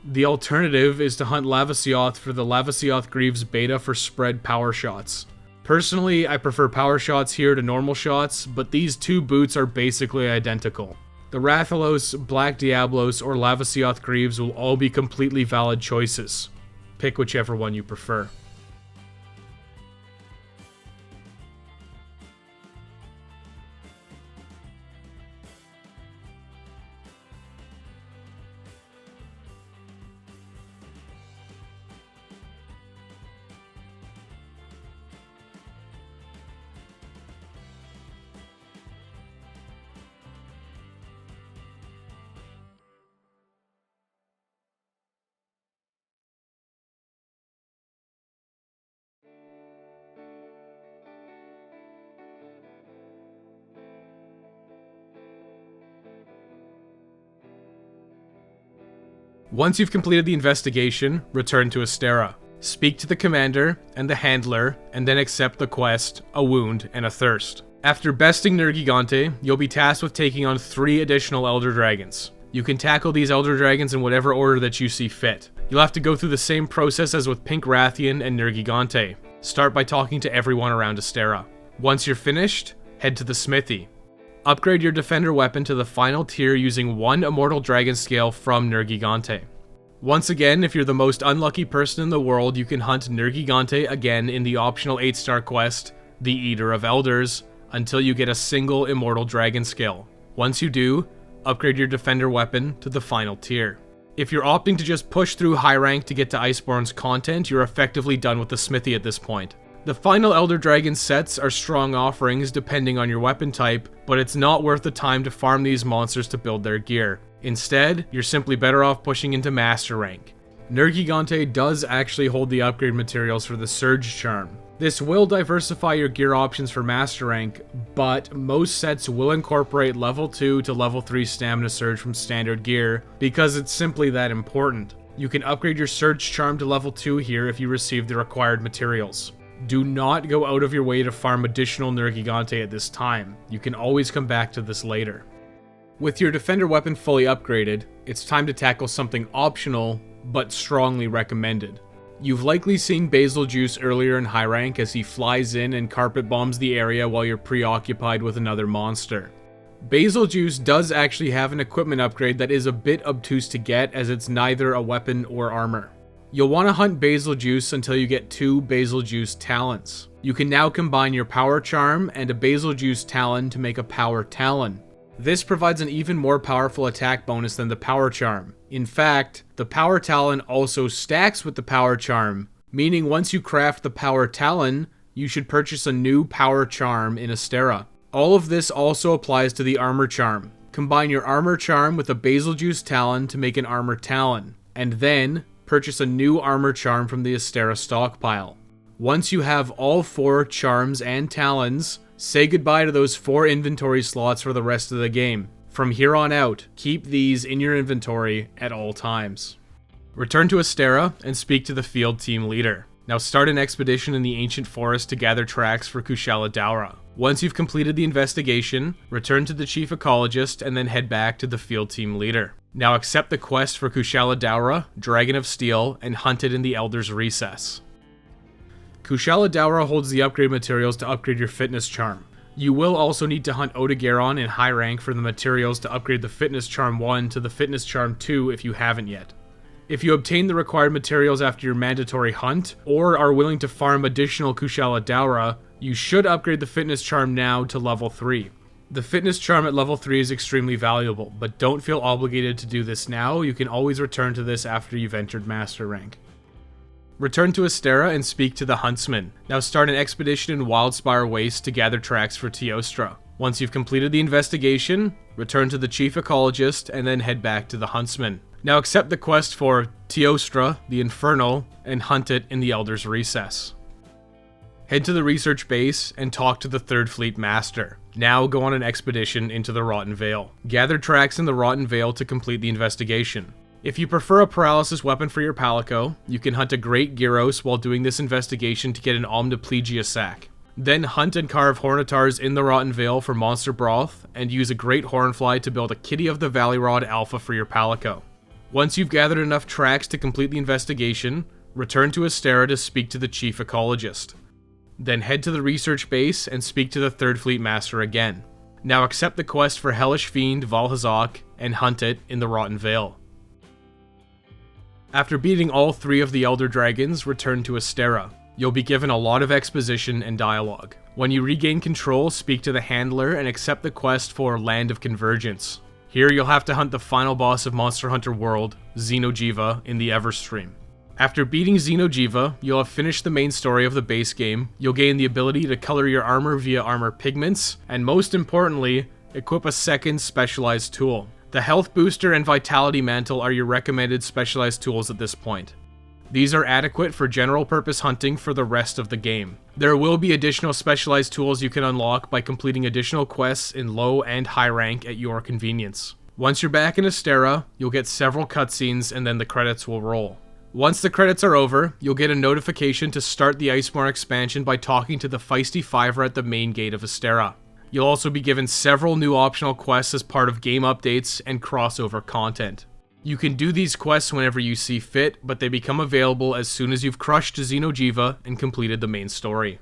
The alternative is to hunt Lavasioth for the Lavasioth Greaves beta for spread power shots. Personally, I prefer power shots here to normal shots, but these 2 boots are basically identical. The Rathalos, Black Diablos, or Lavasioth Greaves will all be completely valid choices. Pick whichever one you prefer. Once you've completed the investigation, return to Astera. Speak to the commander and the handler, and then accept the quest, a wound, and a thirst. After besting Nergigante, you'll be tasked with taking on 3 additional Elder Dragons. You can tackle these Elder Dragons in whatever order that you see fit. You'll have to go through the same process as with Pink Rathian and Nergigante. Start by talking to everyone around Astera. Once you're finished, head to the Smithy. Upgrade your Defender weapon to the final tier using 1 Immortal Dragon Scale from Nergigante. Once again, if you're the most unlucky person in the world, you can hunt Nergigante again in the optional 8-star quest, the Eater of Elders, until you get a single Immortal Dragon Scale. Once you do, upgrade your Defender weapon to the final tier. If you're opting to just push through high rank to get to Iceborne's content, you're effectively done with the Smithy at this point. The final Elder Dragon sets are strong offerings depending on your weapon type, but it's not worth the time to farm these monsters to build their gear. Instead, you're simply better off pushing into Master Rank. Nergigante does actually hold the upgrade materials for the Surge Charm. This will diversify your gear options for Master Rank, but most sets will incorporate level 2 to level 3 Stamina Surge from standard gear, because it's simply that important. You can upgrade your Surge Charm to level 2 here if you receive the required materials. Do not go out of your way to farm additional Nergigante at this time. You can always come back to this later. With your Defender weapon fully upgraded, it's time to tackle something optional, but strongly recommended. You've likely seen Basiljuice earlier in high rank as he flies in and carpet bombs the area while you're preoccupied with another monster. Basiljuice does actually have an equipment upgrade that is a bit obtuse to get, as it's neither a weapon or armor. You'll want to hunt Basiljuice until you get 2 Basiljuice Talons. You can now combine your Powercharm and a Basiljuice Talon to make a Power Talon. This provides an even more powerful attack bonus than the Powercharm. In fact, the Power Talon also stacks with the Powercharm, meaning once you craft the Power Talon, you should purchase a new Powercharm in Astera. All of this also applies to the Armorcharm. Combine your Armorcharm with a Basiljuice Talon to make an Armor Talon, and then purchase a new Armorcharm from the Astera stockpile. Once you have all 4 charms and talons, Say goodbye to those 4 inventory slots for the rest of the game. From here on out, keep these in your inventory at all times. Return to Astera and speak to the field team leader. Now start an expedition in the ancient forest to gather tracks for Kushala Daora. Once you've completed the investigation, return to the chief ecologist and then head back to the field team leader. Now accept the quest for Kushala Daora, Dragon of Steel, and hunt it in the Elder's Recess. Kushala Daora holds the upgrade materials to upgrade your fitness charm. You will also need to hunt Odogaron in high rank for the materials to upgrade the fitness charm 1 to the fitness charm 2 if you haven't yet. If you obtain the required materials after your mandatory hunt, or are willing to farm additional Kushala Daora, you should upgrade the fitness charm now to level 3. The fitness charm at level 3 is extremely valuable, but don't feel obligated to do this now. You can always return to this after you've entered master rank. Return to Astera and speak to the huntsman. Now start an expedition in Wildspire Waste to gather tracks for Teostra. Once you've completed the investigation, return to the chief ecologist and then head back to the huntsman. Now accept the quest for Teostra, the Infernal, and hunt it in the Elder's Recess. Head to the research base and talk to the 3rd Fleet Master. Now go on an expedition into the Rotten Vale. Gather tracks in the Rotten Vale to complete the investigation. If you prefer a paralysis weapon for your Palico, you can hunt a Great Gyros while doing this investigation to get an Omniplegia sack. Then hunt and carve Hornitars in the Rotten Vale for monster broth, and use a Great Hornfly to build a Kitty of the Valley Rod Alpha for your Palico. Once you've gathered enough tracks to complete the investigation, return to Astera to speak to the chief ecologist. Then head to the research base and speak to the 3rd Fleet Master again. Now accept the quest for Hellish Fiend Valhazak and hunt it in the Rotten Vale. After beating all 3 of the Elder Dragons, return to Astera. You'll be given a lot of exposition and dialogue. When you regain control, speak to the Handler and accept the quest for Land of Convergence. Here you'll have to hunt the final boss of Monster Hunter World, Xeno'jiiva, in the Everstream. After beating Xeno'jiiva, you'll have finished the main story of the base game, you'll gain the ability to color your armor via armor pigments, and most importantly, equip a second specialized tool. The Health Booster and Vitality Mantle are your recommended specialized tools at this point. These are adequate for general purpose hunting for the rest of the game. There will be additional specialized tools you can unlock by completing additional quests in low and high rank at your convenience. Once you're back in Astera, you'll get several cutscenes and then the credits will roll. Once the credits are over, you'll get a notification to start the Iceborne expansion by talking to the Feisty Fiver at the main gate of Astera. You'll also be given several new optional quests as part of game updates and crossover content. You can do these quests whenever you see fit, but they become available as soon as you've crushed Xeno'jiiva and completed the main story.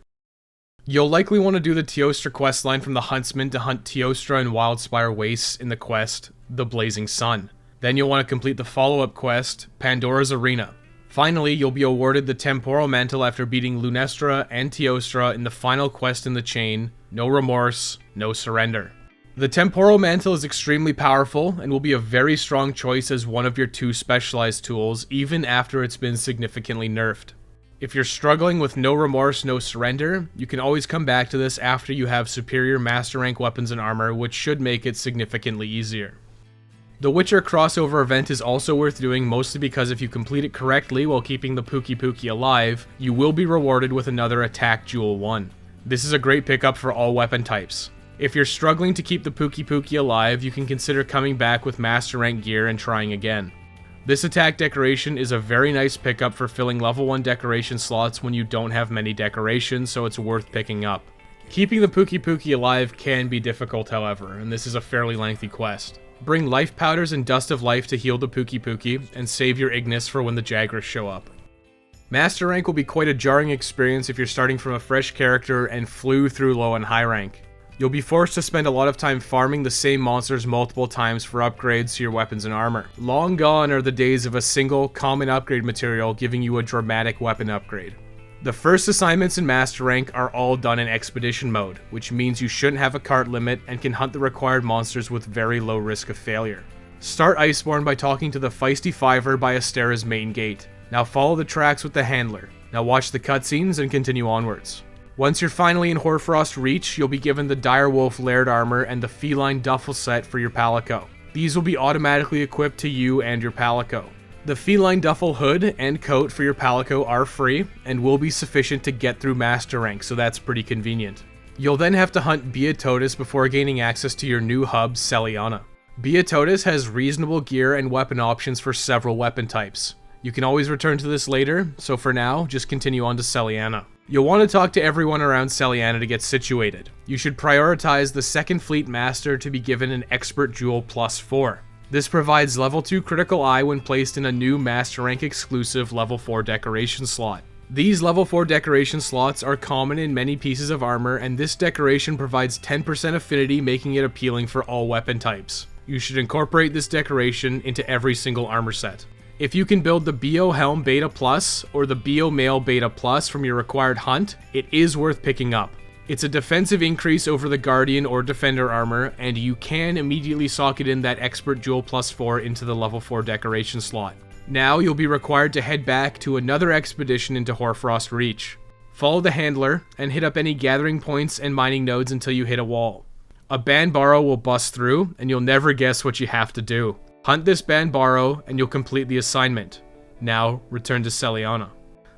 You'll likely want to do the Teostra questline from the Huntsman to hunt Teostra and Wildspire Wastes in the quest, The Blazing Sun. Then you'll want to complete the follow-up quest, Pandora's Arena. Finally, you'll be awarded the Temporal Mantle after beating Lunestra and Teostra in the final quest in the chain, No Remorse, No Surrender. The Temporal Mantle is extremely powerful and will be a very strong choice as one of your 2 specialized tools, even after it's been significantly nerfed. If you're struggling with No Remorse, No Surrender, you can always come back to this after you have superior Master Rank weapons and armor, which should make it significantly easier. The Witcher crossover event is also worth doing, mostly because if you complete it correctly while keeping the Pukei-Pukei alive, you will be rewarded with another Attack Jewel 1. This is a great pickup for all weapon types. If you're struggling to keep the Pukei-Pukei alive, you can consider coming back with Master Rank gear and trying again. This attack decoration is a very nice pickup for filling level 1 decoration slots when you don't have many decorations, so it's worth picking up. Keeping the Pukei-Pukei alive can be difficult, however, and this is a fairly lengthy quest. Bring life powders and dust of life to heal the Pukei-Pukei, and save your Ignis for when the Jagras show up. Master Rank will be quite a jarring experience if you're starting from a fresh character and flew through low and high rank. You'll be forced to spend a lot of time farming the same monsters multiple times for upgrades to your weapons and armor. Long gone are the days of a single, common upgrade material giving you a dramatic weapon upgrade. The first assignments in Master Rank are all done in Expedition mode, which means you shouldn't have a cart limit and can hunt the required monsters with very low risk of failure. Start Iceborne by talking to the Feisty Fiver by Astera's main gate. Now follow the tracks with the Handler. Now watch the cutscenes and continue onwards. Once you're finally in Hoarfrost Reach, you'll be given the Direwolf Laird armor and the Feline Duffel set for your Palico. These will be automatically equipped to you and your Palico. The Feline Duffel hood and coat for your Palico are free, and will be sufficient to get through Master Rank, so that's pretty convenient. You'll then have to hunt Jyuratodus before gaining access to your new hub, Legiana. Jyuratodus has reasonable gear and weapon options for several weapon types. You can always return to this later, so for now, just continue on to Legiana. You'll want to talk to everyone around Legiana to get situated. You should prioritize the Second Fleet Master to be given an Expert Jewel +4. This provides level 2 critical eye when placed in a new Master Rank exclusive level 4 decoration slot. These level 4 decoration slots are common in many pieces of armor, and this decoration provides 10% affinity, making it appealing for all weapon types. You should incorporate this decoration into every single armor set. If you can build the BO Helm Beta Plus or the BO Mail Beta Plus from your required hunt, it is worth picking up. It's a defensive increase over the Guardian or Defender armor, and you can immediately socket in that Expert Jewel +4 into the level 4 decoration slot. Now you'll be required to head back to another expedition into Hoarfrost Reach. Follow the handler and hit up any gathering points and mining nodes until you hit a wall. A Banbaro will bust through, and you'll never guess what you have to do. Hunt this Banbaro and you'll complete the assignment. Now return to Legiana.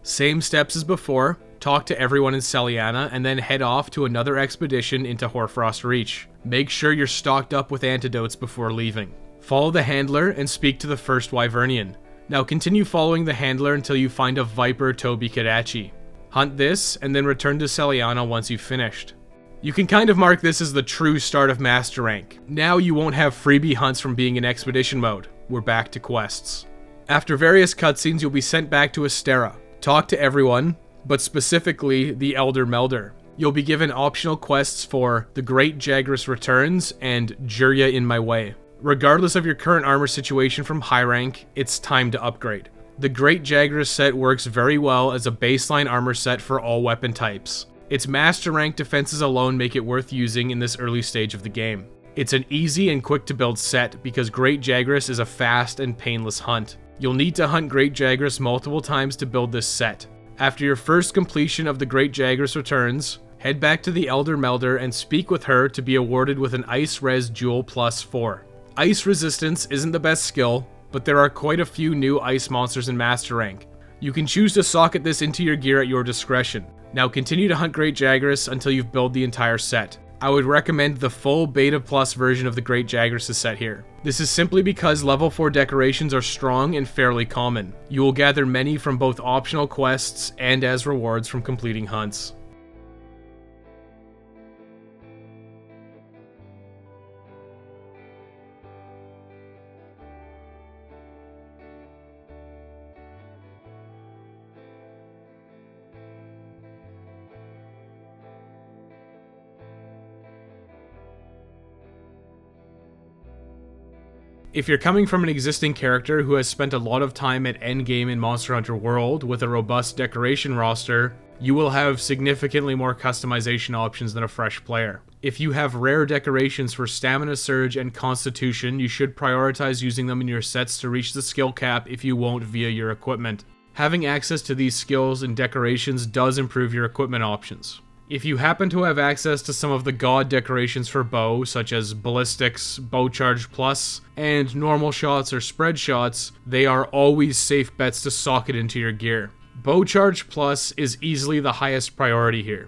Same steps as before, talk to everyone in Legiana and then head off to another expedition into Hoarfrost Reach. Make sure you're stocked up with antidotes before leaving. Follow the handler and speak to the first Wyvernian. Now continue following the handler until you find a Viper Toby Kadachi. Hunt this and then return to Legiana once you've finished. You can kind of mark this as the true start of Master Rank. Now you won't have freebie hunts from being in expedition mode. We're back to quests. After various cutscenes, you'll be sent back to Astera. Talk to everyone, but specifically the Elder Melder. You'll be given optional quests for The Great Jagras Returns and Jurya in My Way. Regardless of your current armor situation from high rank, it's time to upgrade. The Great Jagras set works very well as a baseline armor set for all weapon types. Its master rank defenses alone make it worth using in this early stage of the game. It's an easy and quick to build set because Great Jagras is a fast and painless hunt. You'll need to hunt Great Jagras multiple times to build this set. After your first completion of the Great Jagras Returns, head back to the Elder Melder and speak with her to be awarded with an Ice Res Jewel +4. Ice resistance isn't the best skill, but there are quite a few new ice monsters in Master Rank. You can choose to socket this into your gear at your discretion. Now continue to hunt Great Jagras until you've built the entire set. I would recommend the full Beta Plus version of the Great Jagras set here. This is simply because level 4 decorations are strong and fairly common. You will gather many from both optional quests and as rewards from completing hunts. If you're coming from an existing character who has spent a lot of time at endgame in Monster Hunter World with a robust decoration roster, you will have significantly more customization options than a fresh player. If you have rare decorations for Stamina Surge and Constitution, you should prioritize using them in your sets to reach the skill cap if you won't via your equipment. Having access to these skills and decorations does improve your equipment options. If you happen to have access to some of the god decorations for bow, such as Ballistics, Bow Charge Plus, and normal shots or spread shots, they are always safe bets to socket into your gear. Bow Charge Plus is easily the highest priority here.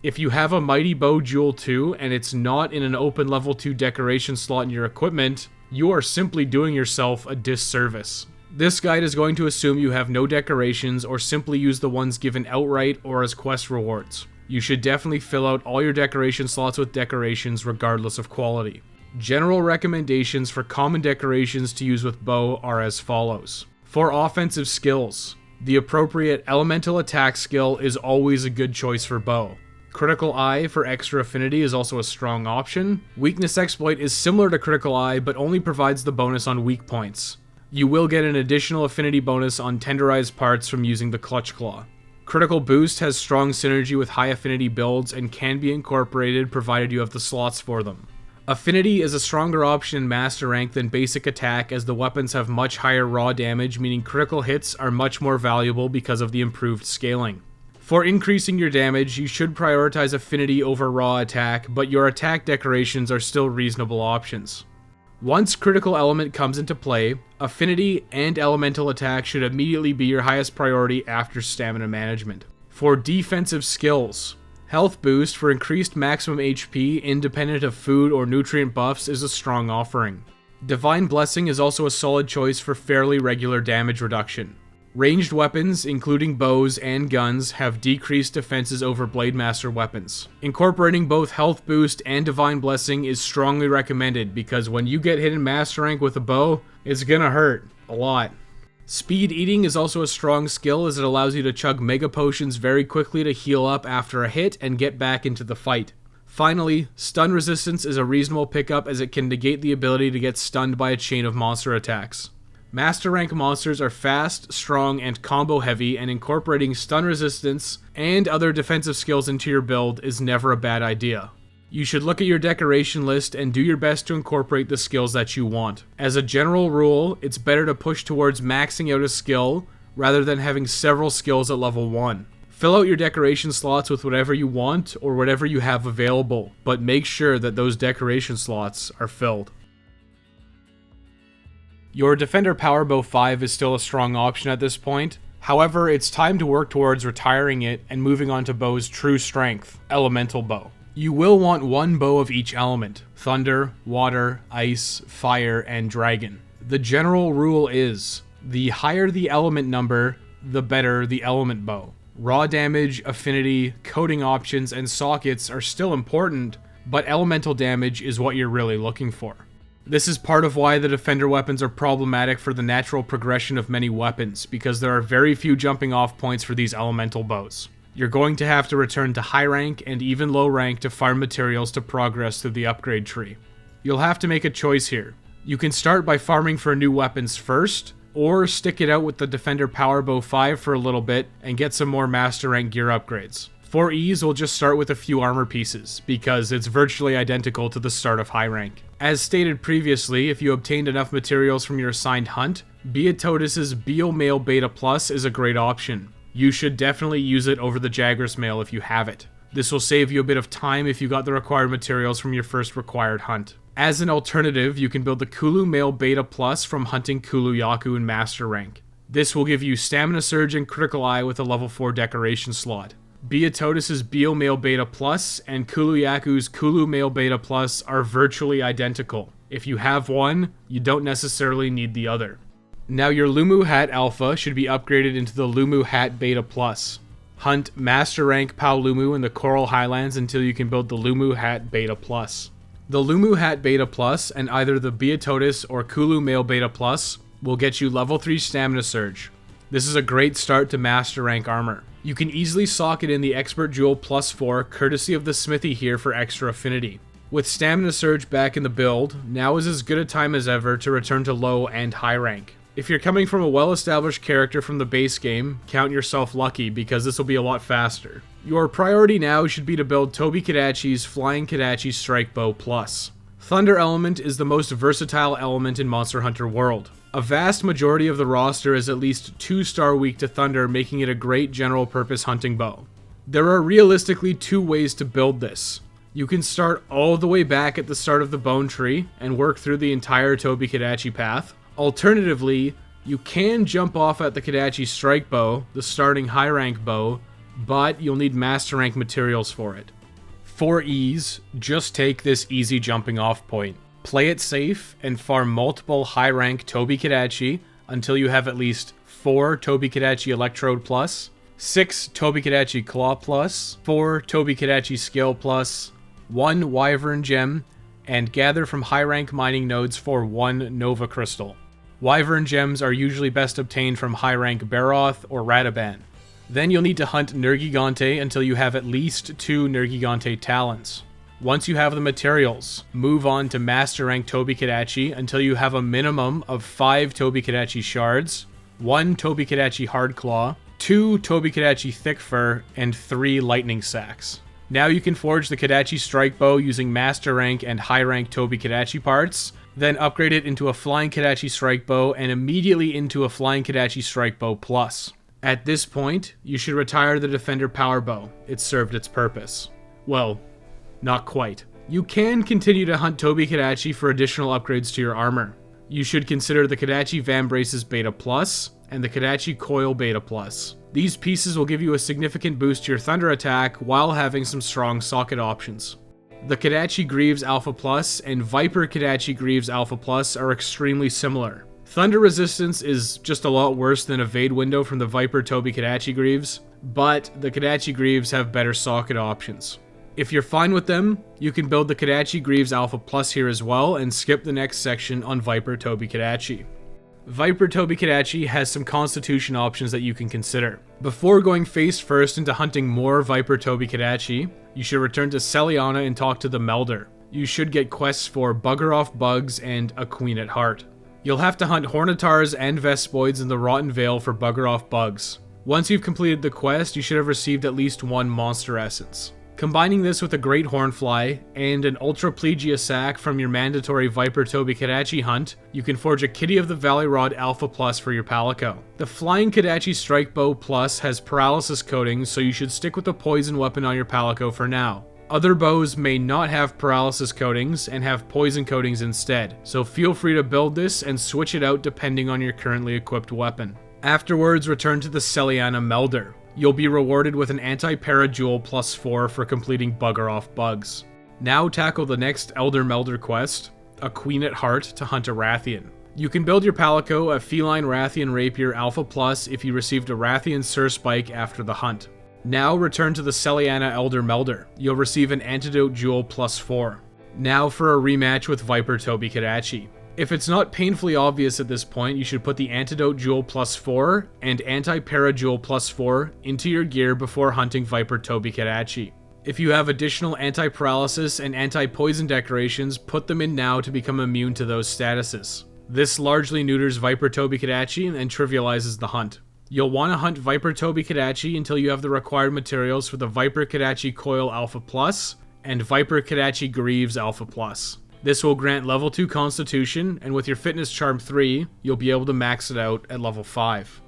If you have a Mighty Bow Jewel 2 and it's not in an open level 2 decoration slot in your equipment, you are simply doing yourself a disservice. This guide is going to assume you have no decorations or simply use the ones given outright or as quest rewards. You should definitely fill out all your decoration slots with decorations regardless of quality. General recommendations for common decorations to use with bow are as follows. For offensive skills, the appropriate elemental attack skill is always a good choice for bow. Critical Eye for extra affinity is also a strong option. Weakness Exploit is similar to Critical Eye but only provides the bonus on weak points. You will get an additional affinity bonus on tenderized parts from using the Clutch Claw. Critical Boost has strong synergy with high affinity builds and can be incorporated provided you have the slots for them. Affinity is a stronger option in Master Rank than Basic Attack as the weapons have much higher raw damage, meaning critical hits are much more valuable because of the improved scaling. For increasing your damage, you should prioritize Affinity over raw attack, but your attack decorations are still reasonable options. Once Critical Element comes into play, Affinity and Elemental Attack should immediately be your highest priority after Stamina Management. For defensive skills, Health boost for increased maximum HP independent of food or nutrient buffs is a strong offering. Divine Blessing is also a solid choice for fairly regular damage reduction. Ranged weapons, including bows and guns, have decreased defenses over Blademaster weapons. Incorporating both Health Boost and Divine Blessing is strongly recommended because when you get hit in Master Rank with a bow, it's gonna hurt. A lot. Speed Eating is also a strong skill as it allows you to chug Mega Potions very quickly to heal up after a hit and get back into the fight. Finally, Stun Resistance is a reasonable pickup as it can negate the ability to get stunned by a chain of monster attacks. Master Rank monsters are fast, strong, and combo heavy, and incorporating Stun Resistance and other defensive skills into your build is never a bad idea. You should look at your decoration list and do your best to incorporate the skills that you want. As a general rule, it's better to push towards maxing out a skill rather than having several skills at level 1. Fill out your decoration slots with whatever you want or whatever you have available, but make sure that those decoration slots are filled. Your Defender Powerbow 5 is still a strong option at this point. However, it's time to work towards retiring it and moving on to Bow's true strength, Elemental Bow. You will want one bow of each element: thunder, water, ice, fire, and dragon. The general rule is, the higher the element number, the better the element bow. Raw damage, affinity, coating options, and sockets are still important, but elemental damage is what you're really looking for. This is part of why the defender weapons are problematic for the natural progression of many weapons, because there are very few jumping off points for these elemental bows. You're going to have to return to high rank and even low rank to farm materials to progress through the upgrade tree. You'll have to make a choice here. You can start by farming for new weapons first, or stick it out with the Defender Powerbow 5 for a little bit and get some more master rank gear upgrades. For ease, we'll just start with a few armor pieces, because it's virtually identical to the start of high rank. As stated previously, if you obtained enough materials from your assigned hunt, Jyuratodus' Bio Mail Beta Plus is a great option. You should definitely use it over the Jagras Mail if you have it. This will save you a bit of time if you got the required materials from your first required hunt. As an alternative, you can build the Kulu Mail Beta Plus from hunting Kulu Yaku in Master Rank. This will give you Stamina Surge and Critical Eye with a level 4 decoration slot. Jyuratodus' Bio Mail Beta Plus and Kulu Yaku's Kulu Mail Beta Plus are virtually identical. If you have one, you don't necessarily need the other. Now your Lumu Hat Alpha should be upgraded into the Lumu Hat Beta Plus. Hunt Master Rank Paolumu in the Coral Highlands until you can build the Lumu Hat Beta Plus. The Lumu Hat Beta Plus and either the Jyuratodus or Kulu Mail Beta Plus will get you level 3 Stamina Surge. This is a great start to Master Rank armor. You can easily sock it in the Expert Jewel plus 4 courtesy of the Smithy here for extra affinity. With Stamina Surge back in the build, now is as good a time as ever to return to low and high rank. If you're coming from a well-established character from the base game, count yourself lucky because this will be a lot faster. Your priority now should be to build Tobi-Kadachi's Flying Kadachi Strike Bow Plus. Thunder Element is the most versatile element in Monster Hunter World. A vast majority of the roster is at least 2-star weak to Thunder, making it a great general-purpose hunting bow. There are realistically 2 ways to build this. You can start all the way back at the start of the Bone Tree and work through the entire Tobi-Kadachi path. Alternatively, you can jump off at the Kadachi Strike Bow, the starting high rank bow, but you'll need master rank materials for it. For ease, just take this easy jumping off point. Play it safe and farm multiple high rank Tobi-Kadachi until you have at least 4 Tobi-Kadachi Electrode Plus, 6 Tobi-Kadachi Claw Plus, 4 Tobi-Kadachi Skill Plus, 1 Wyvern Gem, and gather from high rank mining nodes for 1 Nova Crystal. Wyvern Gems are usually best obtained from high rank Barioth or Radaban. Then you'll need to hunt Nergigante until you have at least 2 Nergigante Talons. Once you have the materials, move on to Master Rank Tobi-Kadachi until you have a minimum of 5 Tobi-Kadachi Shards, 1 Tobi-Kadachi Hardclaw, 2 Tobi-Kadachi Thick Fur, and 3 Lightning Sacks. Now you can forge the Kadachi Strike Bow using Master Rank and High Rank Tobi-Kadachi parts, then upgrade it into a Flying Kadachi Strike Bow and immediately into a Flying Kadachi Strike Bow Plus. At this point, you should retire the Defender Powerbow. It served its purpose. Well, not quite. You can continue to hunt Tobi-Kadachi for additional upgrades to your armor. You should consider the Kadachi Vambrace's Beta Plus and the Kodachi Coil Beta Plus. These pieces will give you a significant boost to your thunder attack while having some strong socket options. The Kodachi Greaves Alpha Plus and Viper Kodachi Greaves Alpha Plus are extremely similar. Thunder resistance is just a lot worse than Evade Window from the Viper Toby Kodachi Greaves, but the Kodachi Greaves have better socket options. If you're fine with them, you can build the Kodachi Greaves Alpha Plus here as well and skip the next section on Viper Toby Kodachi. Viper Toby Kodachi has some constitution options that you can consider. Before going face first into hunting more Viper Toby Kodachi, you should return to Celiana and talk to the Melder. You should get quests for Bugger Off Bugs and a Queen at Heart. You'll have to hunt Hornitars and Vespoids in the Rotten Vale for Bugger Off Bugs. Once you've completed the quest, you should have received at least one Monster Essence. Combining this with a Great Hornfly and an Ultraplegia sack from your mandatory Viper Toby Kodachi hunt, you can forge a Kitty of the Valley Rod Alpha Plus for your Palico. The Flying Kodachi Strike Bow Plus has paralysis coatings, so you should stick with the poison weapon on your Palico for now. Other bows may not have paralysis coatings and have poison coatings instead, so feel free to build this and switch it out depending on your currently equipped weapon. Afterwards, return to the Celiana Melder. You'll be rewarded with an Anti-Para Jewel +4 for completing Bugger Off Bugs. Now tackle the next Elder Melder quest, a Queen at Heart to hunt a Rathian. You can build your Palico a Feline Rathian Rapier Alpha Plus if you received a Rathian Surspike after the hunt. Now return to the Celiana Elder Melder. You'll receive an Antidote Jewel +4. Now for a rematch with Viper Toby Kodachi. If it's not painfully obvious at this point, you should put the Antidote Jewel +4 and Anti-Para Jewel +4 into your gear before hunting Viper Toby Kodachi. If you have additional anti-paralysis and anti-poison decorations, put them in now to become immune to those statuses. This largely neuters Viper Toby Kodachi and trivializes the hunt. You'll want to hunt Viper Toby Kodachi until you have the required materials for the Viper Kodachi Coil Alpha Plus and Viper Kodachi Greaves Alpha Plus. This will grant level 2 Constitution, and with your Fitness Charm 3, you'll be able to max it out at level 5.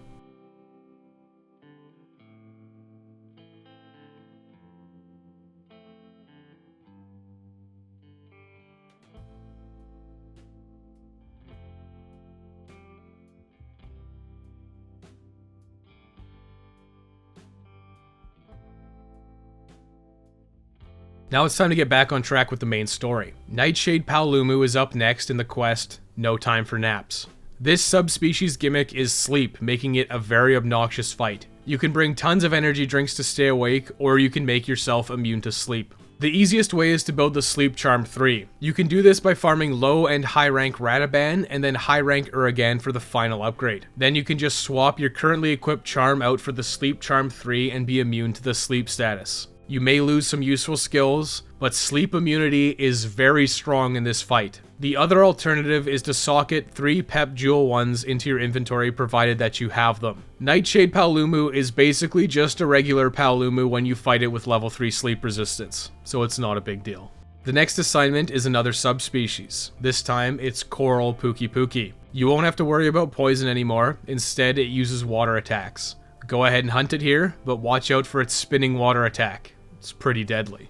Now it's time to get back on track with the main story. Nightshade Paolumu is up next in the quest, No Time for Naps. This subspecies gimmick is sleep, making it a very obnoxious fight. You can bring tons of energy drinks to stay awake, or you can make yourself immune to sleep. The easiest way is to build the Sleep Charm 3. You can do this by farming low and high rank Rataban and then high rank Uragan for the final upgrade. Then you can just swap your currently equipped charm out for the Sleep Charm 3 and be immune to the sleep status. You may lose some useful skills, but sleep immunity is very strong in this fight. The other alternative is to socket 3 Pep Jewel 1s into your inventory provided that you have them. Nightshade Paolumu is basically just a regular Paolumu when you fight it with level 3 sleep resistance, so it's not a big deal. The next assignment is another subspecies. This time it's Coral Pukei-Pukei. You won't have to worry about poison anymore, instead it uses water attacks. Go ahead and hunt it here, but watch out for its spinning water attack. It's pretty deadly.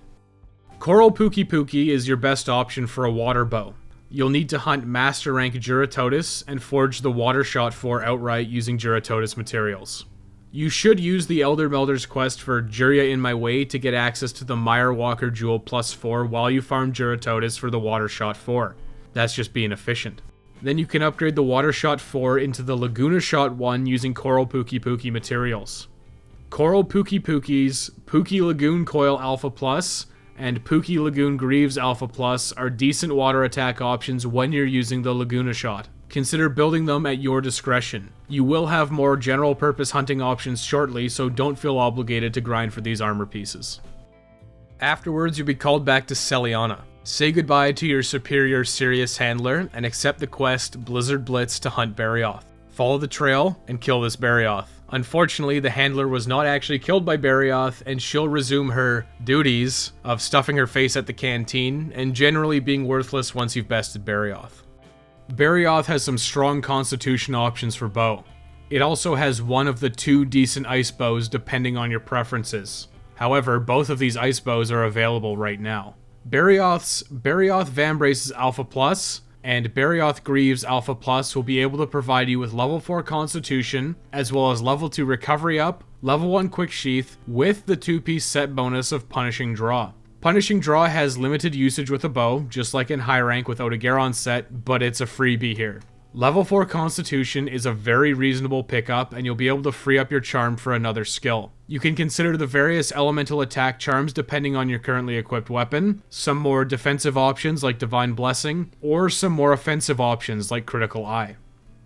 Coral Pukei-Pukei is your best option for a water bow. You'll need to hunt Master Rank Jyuratodus and forge the Water Shot 4 outright using Jyuratodus materials. You should use the Elder Melder's quest for Jyuria in My Way to get access to the Mire Walker Jewel +4 while you farm Jyuratodus for the Water Shot 4. That's just being efficient. Then you can upgrade the Water Shot 4 into the Laguna Shot 1 using Coral Pukei-Pukei materials. Coral Pukei-Pukei's Pukei Lagoon Coil Alpha Plus and Pukei Lagoon Greaves Alpha Plus are decent water attack options when you're using the Laguna Shot. Consider building them at your discretion. You will have more general purpose hunting options shortly, so don't feel obligated to grind for these armor pieces. Afterwards, you'll be called back to Celiana. Say goodbye to your superior Sirius handler and accept the quest Blizzard Blitz to hunt Barioth. Follow the trail and kill this Barioth. Unfortunately, the handler was not actually killed by Barioth, and she'll resume her duties of stuffing her face at the canteen and generally being worthless once you've bested Barioth. Barioth has some strong constitution options for bow. It also has one of the 2 decent ice bows depending on your preferences. However, both of these ice bows are available right now. Barioth Vambrace's Alpha Plus and Barioth Greaves Alpha Plus will be able to provide you with level 4 Constitution, as well as level 2 Recovery Up, level 1 Quick Sheath, with the 2-piece set bonus of Punishing Draw. Punishing Draw has limited usage with a bow, just like in high rank with Odogaron set, but it's a freebie here. Level 4 Constitution is a very reasonable pickup, and you'll be able to free up your charm for another skill. You can consider the various elemental attack charms depending on your currently equipped weapon, some more defensive options like Divine Blessing, or some more offensive options like Critical Eye.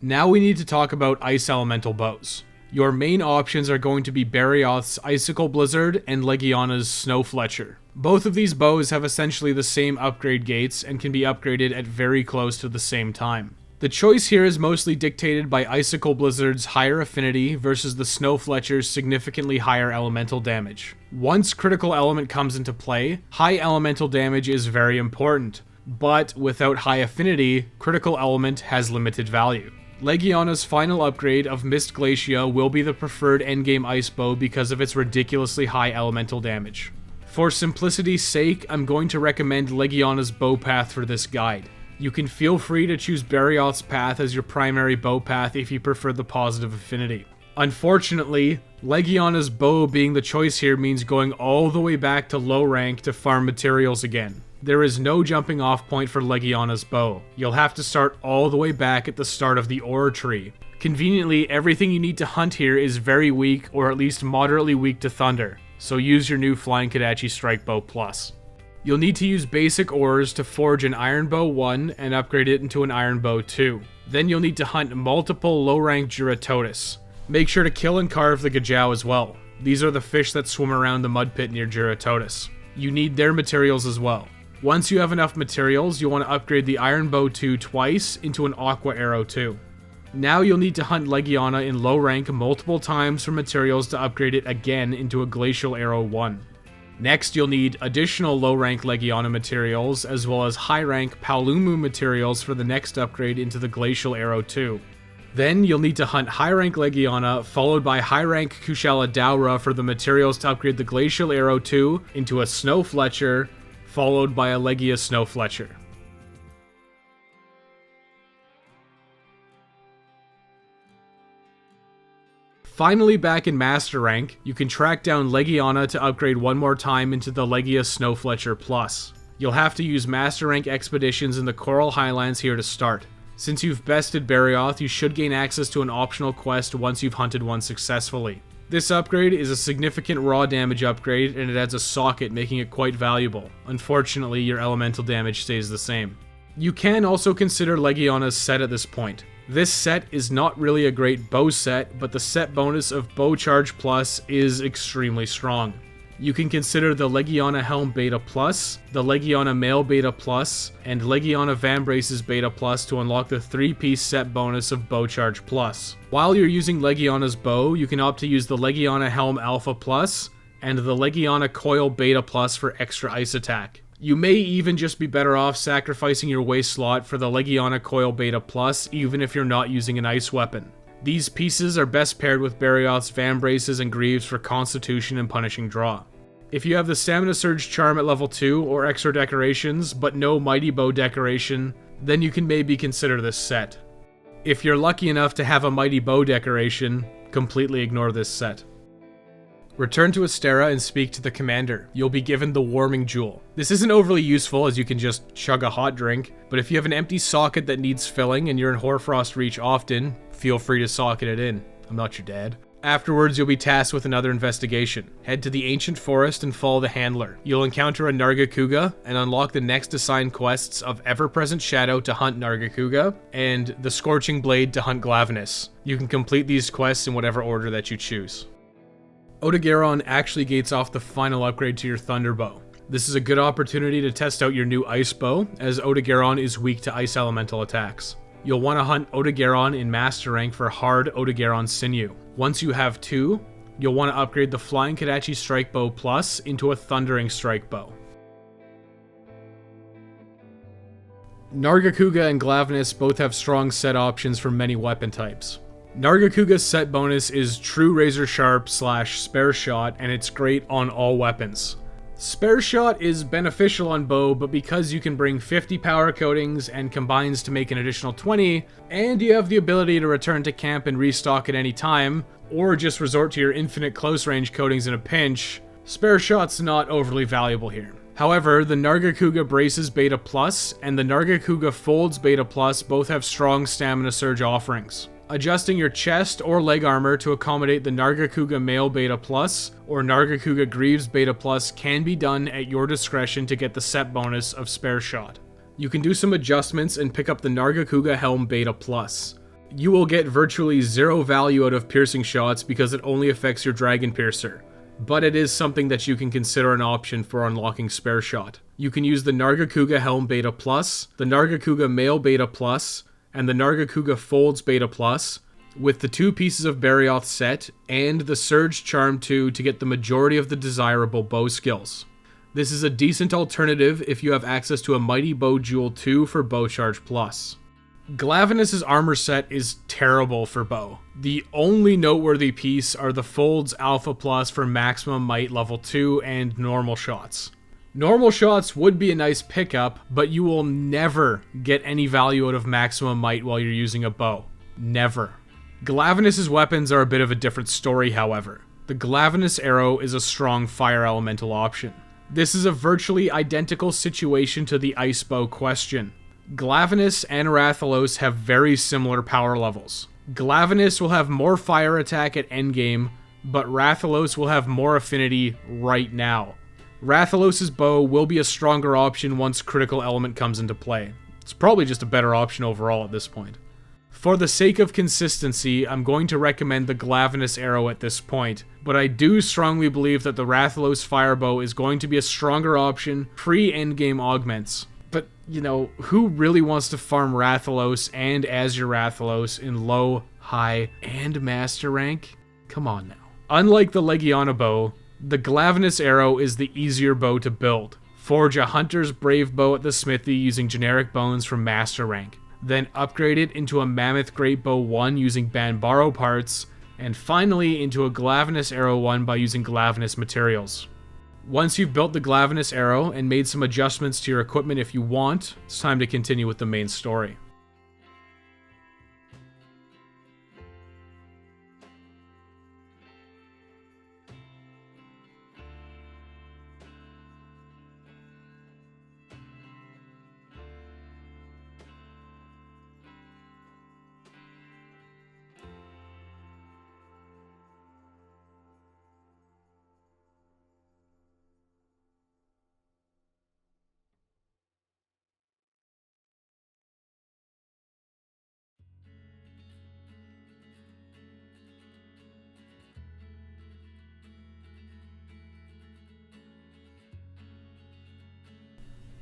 Now we need to talk about ice elemental bows. Your main options are going to be Barioth's Icicle Blizzard and Legiana's Snow Fletcher. Both of these bows have essentially the same upgrade gates and can be upgraded at very close to the same time. The choice here is mostly dictated by Icicle Blizzard's higher affinity versus the Snow Fletcher's significantly higher elemental damage. Once critical element comes into play, high elemental damage is very important, but without high affinity, critical element has limited value. Legiana's final upgrade of Mist Glacia will be the preferred endgame ice bow because of its ridiculously high elemental damage. For simplicity's sake, I'm going to recommend Legiana's bow path for this guide. You can feel free to choose Barioth's path as your primary bow path if you prefer the positive affinity. Unfortunately, Legiana's bow being the choice here means going all the way back to low rank to farm materials again. There is no jumping off point for Legiana's bow. You'll have to start all the way back at the start of the ore tree. Conveniently, everything you need to hunt here is very weak or at least moderately weak to thunder, so use your new Flying Kodachi Strike Bow Plus. You'll need to use basic ores to forge an Iron Bow 1 and upgrade it into an Iron Bow 2. Then you'll need to hunt multiple low-rank Jyuratodus. Make sure to kill and carve the Gajau as well. These are the fish that swim around the mud pit near Jyuratodus. You need their materials as well. Once you have enough materials, you'll want to upgrade the Iron Bow 2 twice into an Aqua Arrow 2. Now you'll need to hunt Legiana in low rank multiple times for materials to upgrade it again into a Glacial Arrow 1. Next, you'll need additional low-rank Legiana materials, as well as high-rank Paolumu materials for the next upgrade into the Glacial Arrow 2. Then, you'll need to hunt high-rank Legiana, followed by high-rank Kushala Daura for the materials to upgrade the Glacial Arrow 2 into a Snow Fletcher, followed by a Legia Snow Fletcher. Finally back in Master Rank, you can track down Legiana to upgrade one more time into the Legia Snow Fletcher Plus. You'll have to use Master Rank expeditions in the Coral Highlands here to start. Since you've bested Barioth, you should gain access to an optional quest once you've hunted one successfully. This upgrade is a significant raw damage upgrade, and it adds a socket, making it quite valuable. Unfortunately, your elemental damage stays the same. You can also consider Legiana's set at this point. This set is not really a great bow set, but the set bonus of Bow Charge Plus is extremely strong. You can consider the Legiana Helm Beta Plus, the Legiana Mail Beta Plus, and Legiana Vambraces Beta Plus to unlock the 3-piece set bonus of Bow Charge Plus. While you're using Legiana's bow, you can opt to use the Legiana Helm Alpha Plus and the Legiana Coil Beta Plus for extra ice attack. You may even just be better off sacrificing your waist slot for the Legiana Coil Beta Plus, even if you're not using an ice weapon. These pieces are best paired with Barioth's Vambraces and Greaves for Constitution and Punishing Draw. If you have the Stamina Surge Charm at level 2 or extra decorations, but no Mighty Bow decoration, then you can maybe consider this set. If you're lucky enough to have a Mighty Bow decoration, completely ignore this set. Return to Astera and speak to the commander. You'll be given the Warming Jewel. This isn't overly useful as you can just chug a hot drink, but if you have an empty socket that needs filling and you're in Hoarfrost Reach often, feel free to socket it in. I'm not your dad. Afterwards, you'll be tasked with another investigation. Head to the Ancient Forest and follow the Handler. You'll encounter a Nargacuga and unlock the next assigned quests of Ever-Present Shadow to hunt Nargacuga and the Scorching Blade to hunt Glavenus. You can complete these quests in whatever order that you choose. Odogaron actually gates off the final upgrade to your Thunderbow. This is a good opportunity to test out your new Ice Bow, as Odogaron is weak to Ice Elemental attacks. You'll want to hunt Odogaron in Master Rank for hard Odogaron Sinew. Once you have 2, you'll want to upgrade the Flying Kodachi Strike Bow Plus into a Thundering Strike Bow. Nargacuga and Glavenus both have strong set options for many weapon types. Nargacuga's set bonus is True Razor Sharp / Spare Shot, and it's great on all weapons. Spare Shot is beneficial on bow, but because you can bring 50 power coatings and combines to make an additional 20, and you have the ability to return to camp and restock at any time, or just resort to your infinite close range coatings in a pinch, Spare Shot's not overly valuable here. However, the Nargacuga Braces Beta Plus and the Nargacuga Folds Beta Plus both have strong stamina surge offerings. Adjusting your chest or leg armor to accommodate the Nargacuga Male Beta Plus or Nargacuga Greaves Beta Plus can be done at your discretion to get the set bonus of Spare Shot. You can do some adjustments and pick up the Nargacuga Helm Beta Plus. You will get virtually zero value out of piercing shots because it only affects your Dragon Piercer, but it is something that you can consider an option for unlocking Spare Shot. You can use the Nargacuga Helm Beta Plus, the Nargacuga Male Beta Plus, and the Nargacuga Folds Beta Plus, with the 2 pieces of Barioth set, and the Surge Charm 2 to get the majority of the desirable bow skills. This is a decent alternative if you have access to a Mighty Bow Jewel 2 for Bow Charge Plus. Glavenus' armor set is terrible for bow. The only noteworthy piece are the Folds Alpha Plus for maximum might level 2 and normal shots. Normal shots would be a nice pickup, but you will never get any value out of maximum might while you're using a bow. Never. Glavenus' weapons are a bit of a different story, however. The Glavenus arrow is a strong fire elemental option. This is a virtually identical situation to the ice bow question. Glavenus and Rathalos have very similar power levels. Glavenus will have more fire attack at endgame, but Rathalos will have more affinity right now. Rathalos' bow will be a stronger option once critical element comes into play. It's probably just a better option overall at this point. For the sake of consistency, I'm going to recommend the Glavenus arrow at this point, but I do strongly believe that the Rathalos firebow is going to be a stronger option pre-endgame augments. But, you know, who really wants to farm Rathalos and Azure Rathalos in low, high, and master rank? Come on now. Unlike the Legiana bow, the Glavenus arrow is the easier bow to build. Forge a Hunter's Brave bow at the Smithy using generic bones from master rank. Then upgrade it into a Mammoth Great Bow 1 using Banbaro parts, and finally into a Glavenus arrow 1 by using Glavenus materials. Once you've built the Glavenus arrow and made some adjustments to your equipment if you want, it's time to continue with the main story.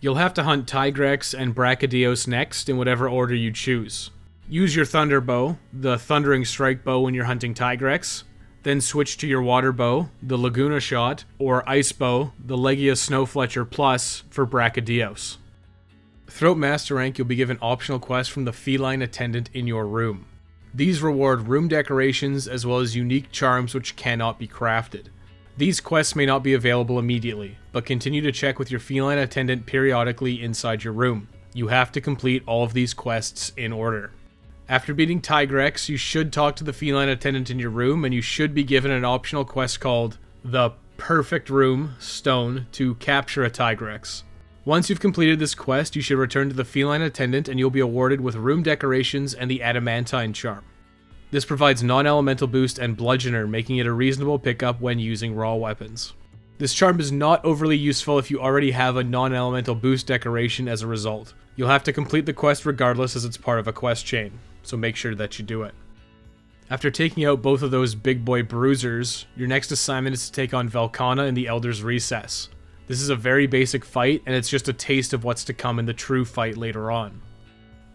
You'll have to hunt Tigrex and Brachydios next in whatever order you choose. Use your Thunder Bow, the Thundering Strike Bow when you're hunting Tigrex, then switch to your Water Bow, the Laguna Shot, or Ice Bow, the Legia Snowfletcher Plus for Brachydios. Throughout Master Rank, you'll be given optional quests from the Feline Attendant in your room. These reward room decorations as well as unique charms which cannot be crafted. These quests may not be available immediately, but continue to check with your Feline Attendant periodically inside your room. You have to complete all of these quests in order. After beating Tigrex, you should talk to the Feline Attendant in your room, and you should be given an optional quest called the Perfect Room Stone to capture a Tigrex. Once you've completed this quest, you should return to the Feline Attendant and you'll be awarded with room decorations and the Adamantine Charm. This provides non-elemental boost and bludgeoner, making it a reasonable pickup when using raw weapons. This charm is not overly useful if you already have a non-elemental boost decoration as a result. You'll have to complete the quest regardless as it's part of a quest chain, so make sure that you do it. After taking out both of those big boy bruisers, your next assignment is to take on Velkhana in the Elder's Recess. This is a very basic fight, and it's just a taste of what's to come in the true fight later on.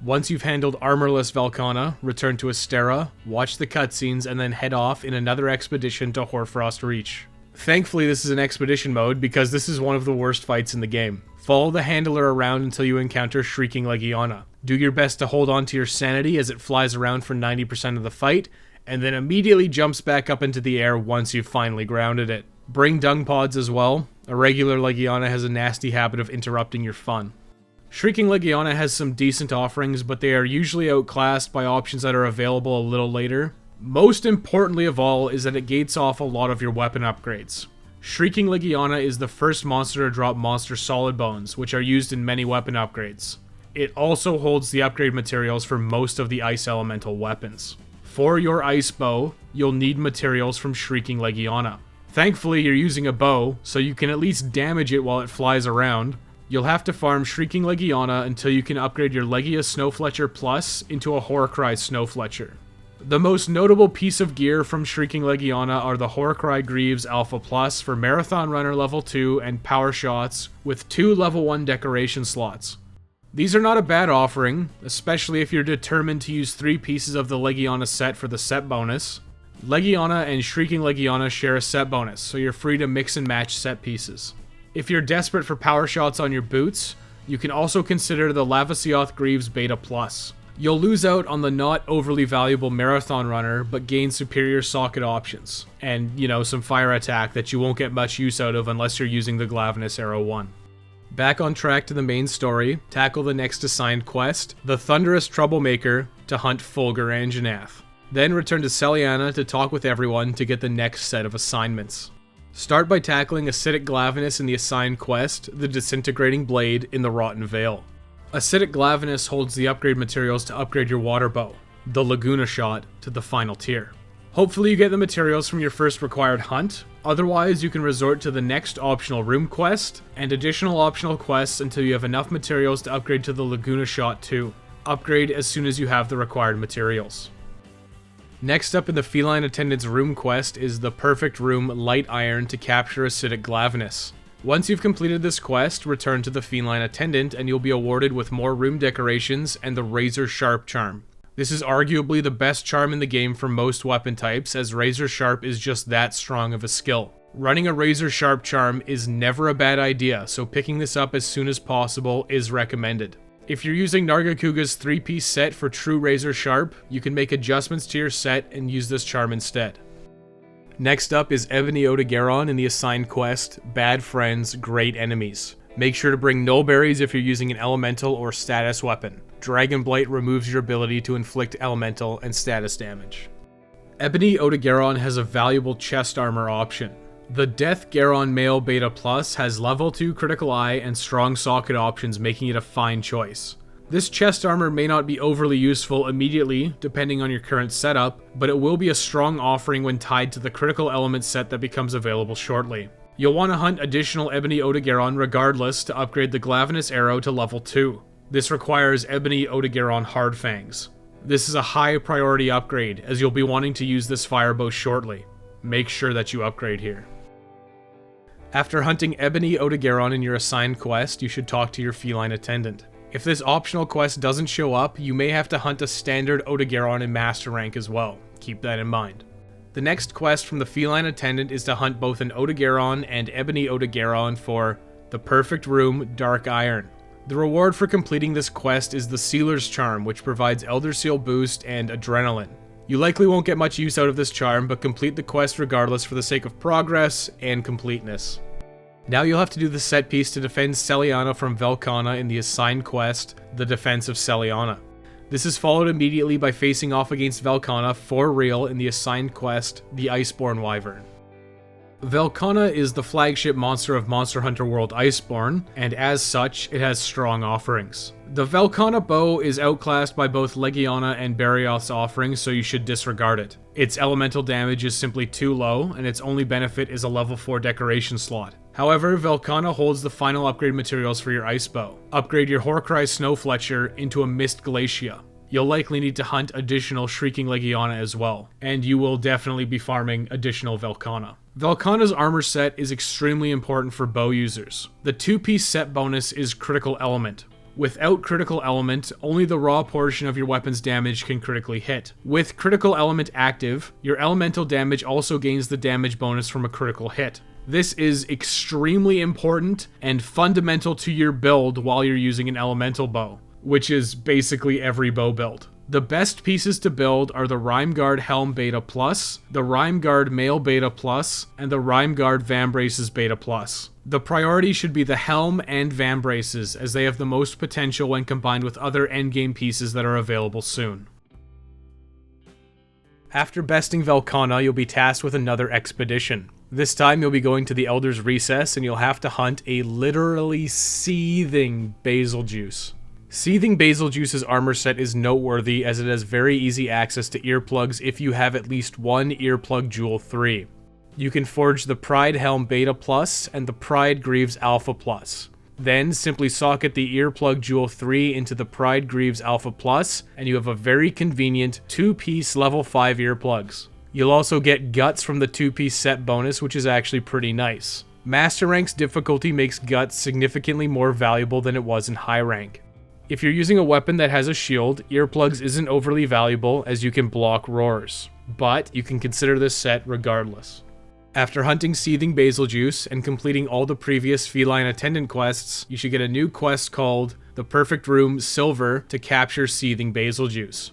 Once you've handled armorless Velkhana, return to Astera, watch the cutscenes, and then head off in another expedition to Hoarfrost Reach. Thankfully, this is an expedition mode because this is one of the worst fights in the game. Follow the handler around until you encounter Shrieking Legiana. Do your best to hold on to your sanity as it flies around for 90% of the fight, and then immediately jumps back up into the air once you've finally grounded it. Bring dung pods as well. A regular Legiana has a nasty habit of interrupting your fun. Shrieking Legiana has some decent offerings, but they are usually outclassed by options that are available a little later. Most importantly of all is that it gates off a lot of your weapon upgrades. Shrieking Legiana is the first monster to drop monster solid bones, which are used in many weapon upgrades. It also holds the upgrade materials for most of the ice elemental weapons. For your ice bow, you'll need materials from Shrieking Legiana. Thankfully, you're using a bow, so you can at least damage it while it flies around. You'll have to farm Shrieking Legiana until you can upgrade your Legia Snowfletcher Plus into a Horcrux Snowfletcher. The most notable piece of gear from Shrieking Legiana are the Horcrux Greaves Alpha Plus for Marathon Runner level 2 and Power Shots with 2 level 1 decoration slots. These are not a bad offering, especially if you're determined to use 3 pieces of the Legiana set for the set bonus. Legiana and Shrieking Legiana share a set bonus, so you're free to mix and match set pieces. If you're desperate for power shots on your boots, you can also consider the Lavasioth Greaves Beta Plus. You'll lose out on the not overly valuable Marathon Runner, but gain superior socket options, and, some fire attack that you won't get much use out of unless you're using the Glavenus Arrow 1. Back on track to the main story, tackle the next assigned quest, the Thunderous Troublemaker, to hunt Fulgur Anjanath. Then return to Celiana to talk with everyone to get the next set of assignments. Start by tackling Acidic Glavenus in the assigned quest, the Disintegrating Blade in the Rotten Vale. Acidic Glavenus holds the upgrade materials to upgrade your water bow, the Laguna Shot, to the final tier. Hopefully you get the materials from your first required hunt, otherwise you can resort to the next optional room quest, and additional optional quests until you have enough materials to upgrade to the Laguna Shot too. Upgrade as soon as you have the required materials. Next up in the Feline Attendant's room quest is the Perfect Room Light Iron to capture Acidic Glavenus. Once you've completed this quest, return to the Feline Attendant and you'll be awarded with more room decorations and the Razor Sharp charm. This is arguably the best charm in the game for most weapon types, as Razor Sharp is just that strong of a skill. Running a Razor Sharp charm is never a bad idea, so picking this up as soon as possible is recommended. If you're using Nargacuga's 3-piece set for true Razor Sharp, you can make adjustments to your set and use this charm instead. Next up is Ebony Odogaron in the assigned quest, Bad Friends, Great Enemies. Make sure to bring null berries if you're using an elemental or status weapon. Dragon Blight removes your ability to inflict elemental and status damage. Ebony Odogaron has a valuable chest armor option. The Death Garon Male Beta Plus has level 2 critical eye and strong socket options, making it a fine choice. This chest armor may not be overly useful immediately, depending on your current setup, but it will be a strong offering when tied to the critical element set that becomes available shortly. You'll want to hunt additional Ebony Odogaron regardless to upgrade the Glavenus Arrow to level 2. This requires Ebony Odogaron Hardfangs. This is a high priority upgrade, as you'll be wanting to use this firebow shortly. Make sure that you upgrade here. After hunting Ebony Odogaron in your assigned quest, you should talk to your Feline Attendant. If this optional quest doesn't show up, you may have to hunt a standard Odogaron in Master Rank as well. Keep that in mind. The next quest from the Feline Attendant is to hunt both an Odogaron and Ebony Odogaron for the Perfect Room Dark Iron. The reward for completing this quest is the Sealer's Charm, which provides Elder Seal boost and adrenaline. You likely won't get much use out of this charm, but complete the quest regardless for the sake of progress and completeness. Now you'll have to do the set piece to defend Celiana from Velkhana in the assigned quest, the Defense of Celiana. This is followed immediately by facing off against Velkhana for real in the assigned quest, the Iceborne Wyvern. Velkhana is the flagship monster of Monster Hunter World Iceborne, and as such, it has strong offerings. The Velkhana bow is outclassed by both Legiana and Barioth's offerings, so you should disregard it. Its elemental damage is simply too low, and its only benefit is a level 4 decoration slot. However, Velkhana holds the final upgrade materials for your ice bow. Upgrade your Horcrux Snowfletcher into a Mist Glacia. You'll likely need to hunt additional Shrieking Legiana as well, and you will definitely be farming additional Velkhana. Velkhana's armor set is extremely important for bow users. The 2-piece set bonus is Critical Element. Without Critical Element, only the raw portion of your weapon's damage can critically hit. With Critical Element active, your elemental damage also gains the damage bonus from a critical hit. This is extremely important and fundamental to your build while you're using an elemental bow, which is basically every bow build. The best pieces to build are the Rimeguard Helm Beta Plus, the Rimeguard Mail Beta Plus, and the Rimeguard Vambraces Beta Plus. The priority should be the Helm and Vambraces, as they have the most potential when combined with other endgame pieces that are available soon. After besting Velkhana, you'll be tasked with another expedition. This time you'll be going to the Elder's Recess and you'll have to hunt a literally seething Basiljuice. Seething Basiljuice's armor set is noteworthy as it has very easy access to earplugs if you have at least one earplug Jewel 3. You can forge the Pride Helm Beta Plus and the Pride Greaves Alpha Plus. Then simply socket the earplug Jewel 3 into the Pride Greaves Alpha Plus and you have a very convenient 2-piece level 5 earplugs. You'll also get Guts from the 2-piece set bonus, which is actually pretty nice. Master Rank's difficulty makes Guts significantly more valuable than it was in high rank. If you're using a weapon that has a shield, earplugs isn't overly valuable as you can block roars, but you can consider this set regardless. After hunting Seething Basiljuice and completing all the previous Feline Attendant quests, you should get a new quest called The Perfect Room Silver to capture Seething Basiljuice.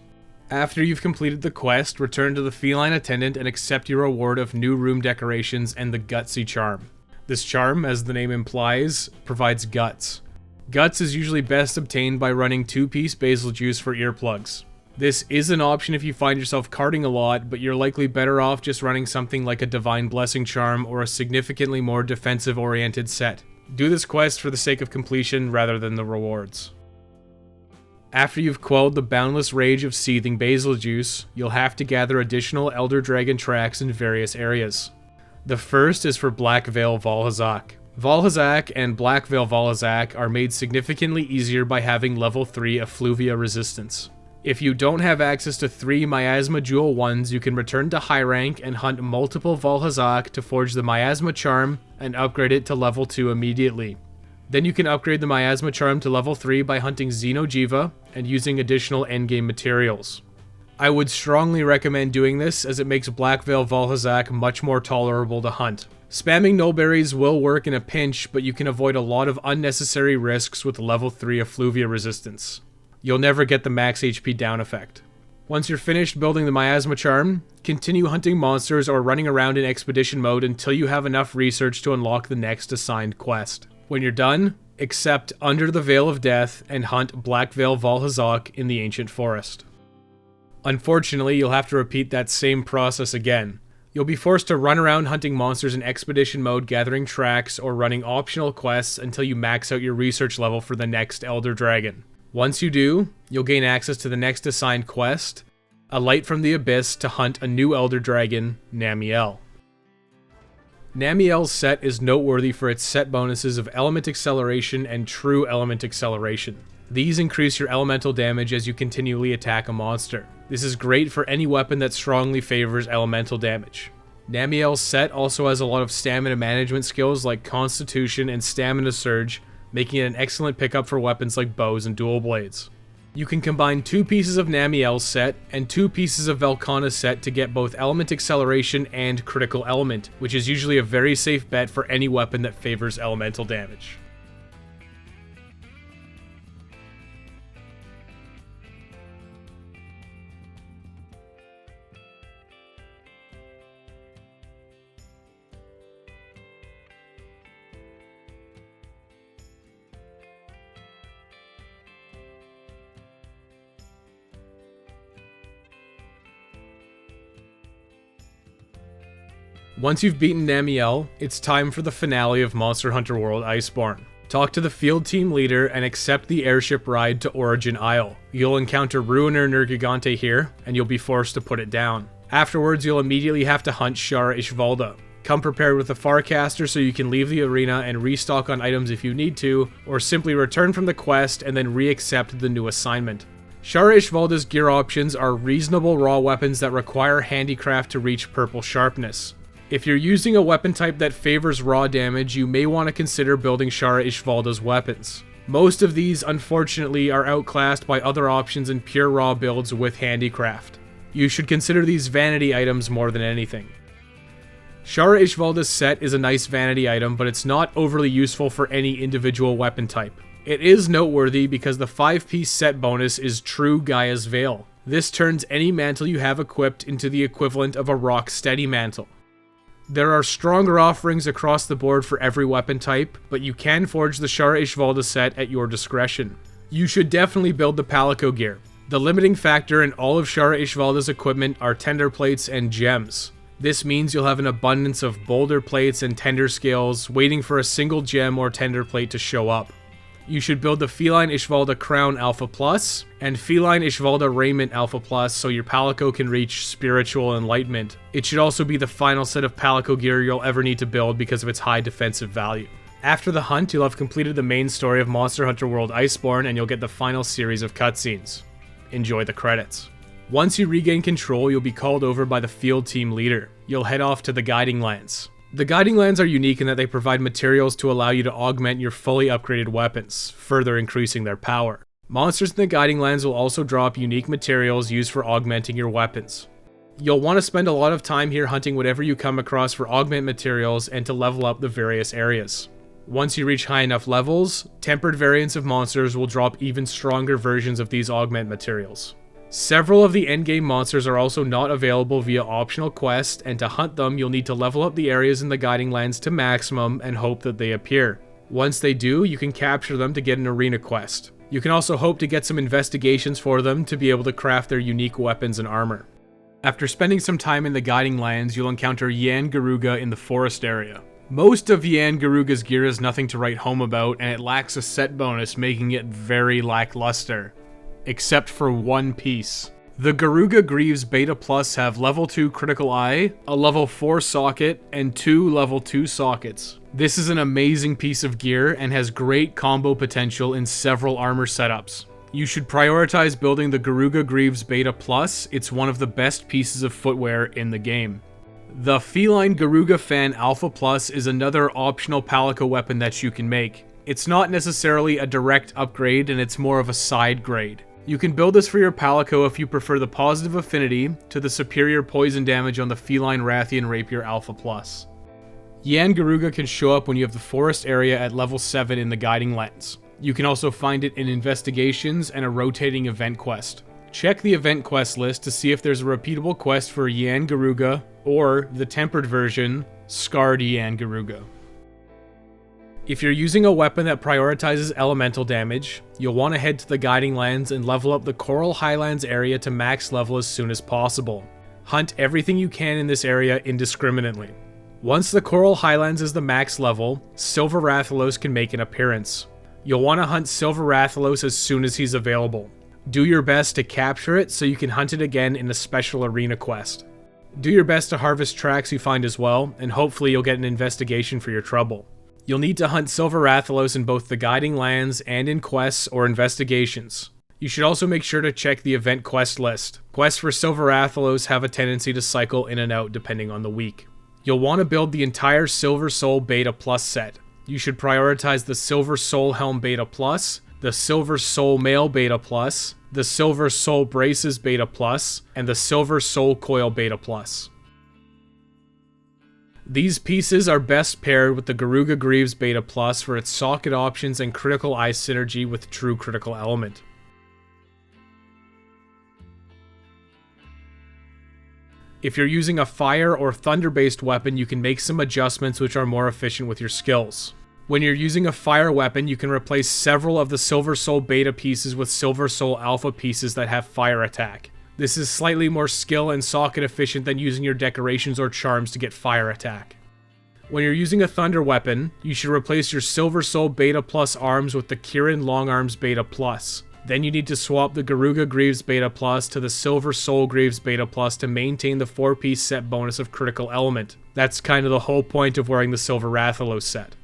After you've completed the quest, return to the Feline Attendant and accept your reward of new room decorations and the Gutsy Charm. This charm, as the name implies, provides guts. Guts is usually best obtained by running 2-piece Basiljuice for earplugs. This is an option if you find yourself carting a lot, but you're likely better off just running something like a Divine Blessing Charm or a significantly more defensive-oriented set. Do this quest for the sake of completion rather than the rewards. After you've quelled the boundless rage of Seething Basiljuice, you'll have to gather additional Elder Dragon tracks in various areas. The first is for Black Veil Valhazak. Valhazak and Black Veil Valhazak are made significantly easier by having level 3 Effluvia resistance. If you don't have access to 3 Miasma Jewel 1s, you can return to high rank and hunt multiple Valhazak to forge the Miasma Charm and upgrade it to level 2 immediately. Then you can upgrade the Miasma Charm to level 3 by hunting Xeno'jiiva and using additional endgame materials. I would strongly recommend doing this as it makes Black Veil Valhazak much more tolerable to hunt. Spamming no berries will work in a pinch, but you can avoid a lot of unnecessary risks with level 3 Effluvia resistance. You'll never get the max HP down effect. Once you're finished building the Miasma Charm, continue hunting monsters or running around in expedition mode until you have enough research to unlock the next assigned quest. When you're done, accept Under the Veil of Death and hunt Black Veil Valhazak in the Ancient Forest. Unfortunately, you'll have to repeat that same process again. You'll be forced to run around hunting monsters in expedition mode, gathering tracks, or running optional quests until you max out your research level for the next Elder Dragon. Once you do, you'll gain access to the next assigned quest, A Light from the Abyss, to hunt a new Elder Dragon, Namielle. Namielle's set is noteworthy for its set bonuses of Element Acceleration and True Element Acceleration. These increase your elemental damage as you continually attack a monster. This is great for any weapon that strongly favors elemental damage. Namielle's set also has a lot of stamina management skills like Constitution and Stamina Surge, making it an excellent pickup for weapons like bows and dual blades. You can combine 2 pieces of Namielle's set and 2 pieces of Velkhana's set to get both Element Acceleration and Critical Element, which is usually a very safe bet for any weapon that favors elemental damage. Once you've beaten Namielle, it's time for the finale of Monster Hunter World Iceborne. Talk to the field team leader and accept the airship ride to Origin Isle. You'll encounter Ruiner Nergigante here, and you'll be forced to put it down. Afterwards, you'll immediately have to hunt Shara Ishvalda. Come prepared with a Farcaster so you can leave the arena and restock on items if you need to, or simply return from the quest and then re-accept the new assignment. Shara Ishvalda's gear options are reasonable raw weapons that require handicraft to reach purple sharpness. If you're using a weapon type that favors raw damage, you may want to consider building Shara Ishvalda's weapons. Most of these, unfortunately, are outclassed by other options in pure raw builds with handicraft. You should consider these vanity items more than anything. Shara Ishvalda's set is a nice vanity item, but it's not overly useful for any individual weapon type. It is noteworthy because the 5-piece set bonus is True Gaia's Veil. This turns any mantle you have equipped into the equivalent of a rock-steady mantle. There are stronger offerings across the board for every weapon type, but you can forge the Shara Ishvalda set at your discretion. You should definitely build the Palico gear. The limiting factor in all of Shara Ishvalda's equipment are tender plates and gems. This means you'll have an abundance of boulder plates and tender scales waiting for a single gem or tender plate to show up. You should build the Feline Ishvalda Crown Alpha Plus and Feline Ishvalda Raiment Alpha Plus so your Palico can reach spiritual enlightenment. It should also be the final set of Palico gear you'll ever need to build because of its high defensive value. After the hunt, you'll have completed the main story of Monster Hunter World Iceborne and you'll get the final series of cutscenes. Enjoy the credits. Once you regain control, you'll be called over by the field team leader. You'll head off to the Guiding Lands. The Guiding Lands are unique in that they provide materials to allow you to augment your fully upgraded weapons, further increasing their power. Monsters in the Guiding Lands will also drop unique materials used for augmenting your weapons. You'll want to spend a lot of time here hunting whatever you come across for augment materials and to level up the various areas. Once you reach high enough levels, tempered variants of monsters will drop even stronger versions of these augment materials. Several of the endgame monsters are also not available via optional quests, and to hunt them you'll need to level up the areas in the Guiding Lands to maximum and hope that they appear. Once they do, you can capture them to get an arena quest. You can also hope to get some investigations for them to be able to craft their unique weapons and armor. After spending some time in the Guiding Lands, you'll encounter Yian Garuga in the forest area. Most of Yian Garuga's gear is nothing to write home about, and it lacks a set bonus, making it very lackluster. Except for one piece. The Garuga Greaves Beta Plus have level 2 critical eye, a level 4 socket, and 2 level 2 sockets. This is an amazing piece of gear and has great combo potential in several armor setups. You should prioritize building the Garuga Greaves Beta Plus. It's one of the best pieces of footwear in the game. The Feline Garuga Fan Alpha Plus is another optional Palico weapon that you can make. It's not necessarily a direct upgrade, and it's more of a side grade. You can build this for your Palico if you prefer the positive affinity to the superior poison damage on the Feline Rathian Rapier Alpha Plus. Yian Garuga can show up when you have the forest area at level 7 in the Guiding Lands. You can also find it in investigations and a rotating event quest. Check the event quest list to see if there's a repeatable quest for Yian Garuga or the tempered version, Scarred Yian Garuga. If you're using a weapon that prioritizes elemental damage, you'll want to head to the Guiding Lands and level up the Coral Highlands area to max level as soon as possible. Hunt everything you can in this area indiscriminately. Once the Coral Highlands is the max level, Silver Rathalos can make an appearance. You'll want to hunt Silver Rathalos as soon as he's available. Do your best to capture it so you can hunt it again in a special arena quest. Do your best to harvest tracks you find as well, and hopefully you'll get an investigation for your trouble. You'll need to hunt Silver Rathalos in both the Guiding Lands and in quests or investigations. You should also make sure to check the event quest list. Quests for Silver Rathalos have a tendency to cycle in and out depending on the week. You'll want to build the entire Silver Soul Beta Plus set. You should prioritize the Silver Soul Helm Beta Plus, the Silver Soul Mail Beta Plus, the Silver Soul Braces Beta Plus, and the Silver Soul Coil Beta Plus. These pieces are best paired with the Garuga Greaves Beta Plus for its socket options and critical eye synergy with true critical element. If you're using a fire or thunder based weapon, you can make some adjustments which are more efficient with your skills. When you're using a fire weapon, you can replace several of the Silver Soul Beta pieces with Silver Soul Alpha pieces that have fire attack. This is slightly more skill and socket efficient than using your decorations or charms to get fire attack. When you're using a thunder weapon, you should replace your Silver Soul Beta Plus arms with the Kirin Long Arms Beta Plus. Then you need to swap the Garuga Greaves Beta Plus to the Silver Soul Greaves Beta Plus to maintain the 4-piece set bonus of critical element. That's kind of the whole point of wearing the Silver Rathalos set.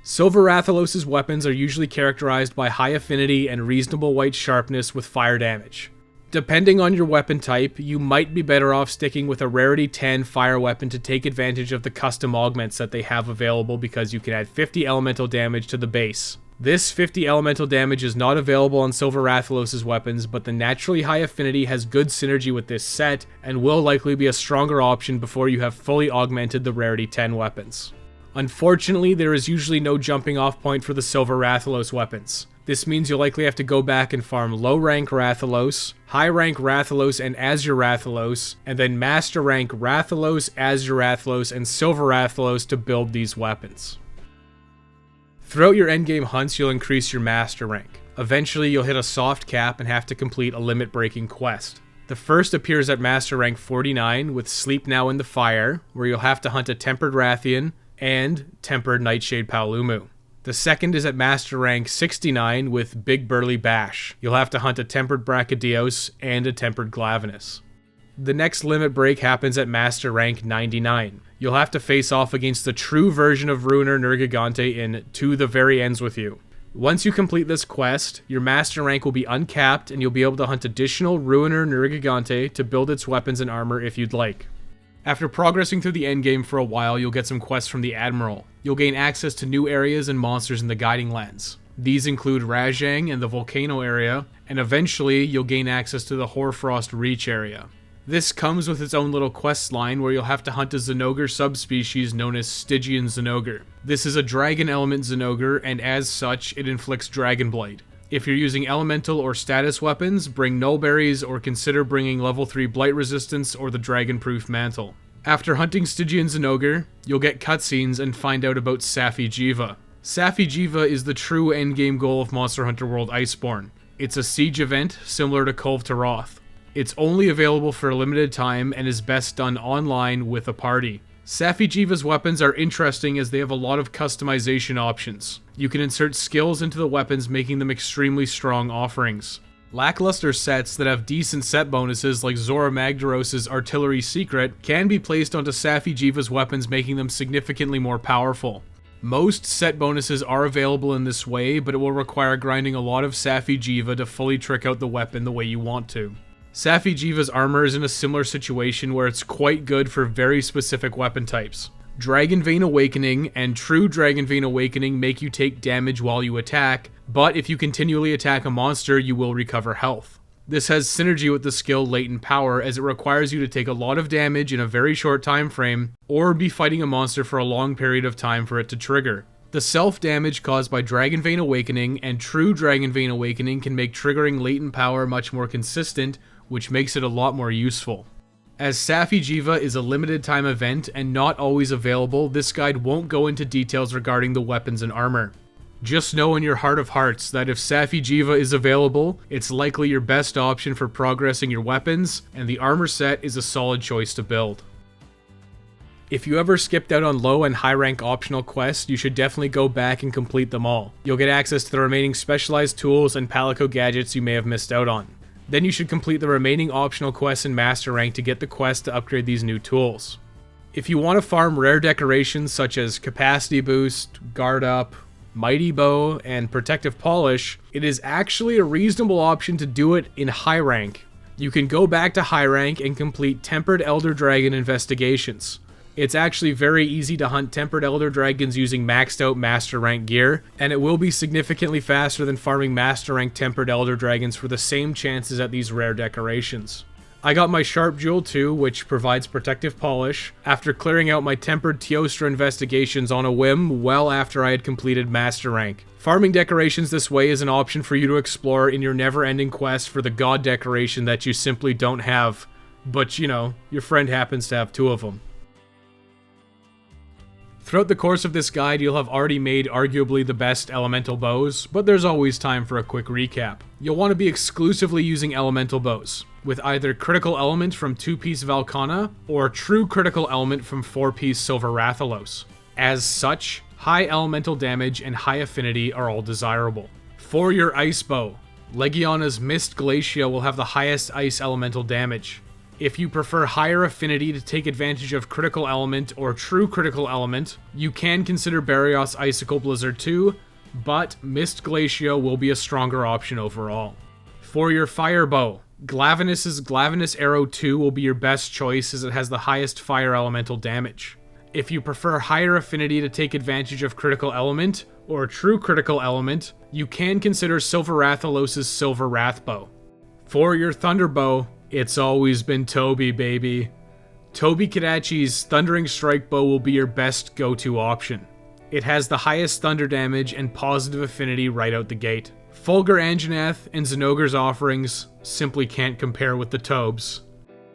Silver Rathalos' weapons are usually characterized by high affinity and reasonable white sharpness with fire damage. Depending on your weapon type, you might be better off sticking with a Rarity 10 fire weapon to take advantage of the custom augments that they have available because you can add 50 elemental damage to the base. This 50 elemental damage is not available on Silver Rathalos' weapons, but the naturally high affinity has good synergy with this set and will likely be a stronger option before you have fully augmented the Rarity 10 weapons. Unfortunately, there is usually no jumping off point for the Silver Rathalos weapons. This means you'll likely have to go back and farm low rank Rathalos, high rank Rathalos and Azure Rathalos, and then master rank Rathalos, Azure Rathalos, and Silver Rathalos to build these weapons. Throughout your endgame hunts, you'll increase your master rank. Eventually, you'll hit a soft cap and have to complete a limit-breaking quest. The first appears at master rank 49 with Sleep Now in the Fire, where you'll have to hunt a Tempered Rathian and Tempered Nightshade Paolumu. The second is at master rank 69 with Big Burly Bash. You'll have to hunt a Tempered Brachydios and a Tempered Glavenus. The next limit break happens at master rank 99. You'll have to face off against the true version of Ruiner Nergigante in To the Very Ends with You. Once you complete this quest, your master rank will be uncapped and you'll be able to hunt additional Ruiner Nergigante to build its weapons and armor if you'd like. After progressing through the endgame for a while, you'll get some quests from the Admiral. You'll gain access to new areas and monsters in the Guiding Lands. These include Rajang and the Volcano area, and eventually you'll gain access to the Hoarfrost Reach area. This comes with its own little quest line where you'll have to hunt a Zinogre subspecies known as Stygian Zinogre. This is a dragon element Zinogre, and as such, it inflicts Dragon Blight. If you're using elemental or status weapons, bring Nullberries or consider bringing level 3 Blight Resistance or the Dragon-proof Mantle. After hunting Stygian Zinogre, you'll get cutscenes and find out about Safi'jiiva. Safi'jiiva is the true endgame goal of Monster Hunter World Iceborne. It's a siege event similar to Kulve Taroth. It's only available for a limited time and is best done online with a party. Safi'jiiva's weapons are interesting as they have a lot of customization options. You can insert skills into the weapons, making them extremely strong offerings. Lackluster sets that have decent set bonuses like Zorah Magdaros' Artillery Secret can be placed onto Safi'jiiva's weapons, making them significantly more powerful. Most set bonuses are available in this way, but it will require grinding a lot of Safi'jiiva to fully trick out the weapon the way you want to. Safi'jiiva's armor is in a similar situation where it's quite good for very specific weapon types. Dragon Vein Awakening and True Dragon Vein Awakening make you take damage while you attack, but if you continually attack a monster, you will recover health. This has synergy with the skill Latent Power, as it requires you to take a lot of damage in a very short time frame, or be fighting a monster for a long period of time for it to trigger. The self-damage caused by Dragon Vein Awakening and True Dragon Vein Awakening can make triggering Latent Power much more consistent, which makes it a lot more useful. As Safi'jiiva is a limited time event and not always available, this guide won't go into details regarding the weapons and armor. Just know in your heart of hearts that if Safi'jiiva is available, it's likely your best option for progressing your weapons, and the armor set is a solid choice to build. If you ever skipped out on low and high rank optional quests, you should definitely go back and complete them all. You'll get access to the remaining specialized tools and Palico gadgets you may have missed out on. Then you should complete the remaining optional quests in Master Rank to get the quest to upgrade these new tools. If you want to farm rare decorations such as Capacity Boost, Guard Up, Mighty Bow, and Protective Polish, it is actually a reasonable option to do it in high rank. You can go back to high rank and complete Tempered Elder Dragon investigations. It's actually very easy to hunt Tempered Elder Dragons using maxed out Master Rank gear, and it will be significantly faster than farming Master Rank Tempered Elder Dragons for the same chances at these rare decorations. I got my Sharp Jewel 2, which provides Protective Polish, after clearing out my Tempered Teostra investigations on a whim well after I had completed Master Rank. Farming decorations this way is an option for you to explore in your never-ending quest for the God decoration that you simply don't have, but you know, your friend happens to have 2 of them. Throughout the course of this guide, you'll have already made arguably the best elemental bows, but there's always time for a quick recap. You'll want to be exclusively using elemental bows, with either critical element from 2-piece Velkhana, or true critical element from 4-piece Silver Rathalos. As such, high elemental damage and high affinity are all desirable. For your ice bow, Legiana's Mist Glacia will have the highest ice elemental damage. If you prefer higher affinity to take advantage of critical element or true critical element, you can consider Barioth's Icicle Blizzard 2, but Mist Glacia will be a stronger option overall. For your fire bow, Glavenus' Glavenus Arrow 2 will be your best choice as it has the highest fire elemental damage. If you prefer higher affinity to take advantage of critical element or true critical element, you can consider Silver Rathalos' Silver Wrathbow. For your thunder bow, it's always been Toby, baby. Toby Kadachi's Thundering Strike Bow will be your best go-to option. It has the highest thunder damage and positive affinity right out the gate. Fulgur Anjanath and Zinogre's offerings simply can't compare with the Tobes.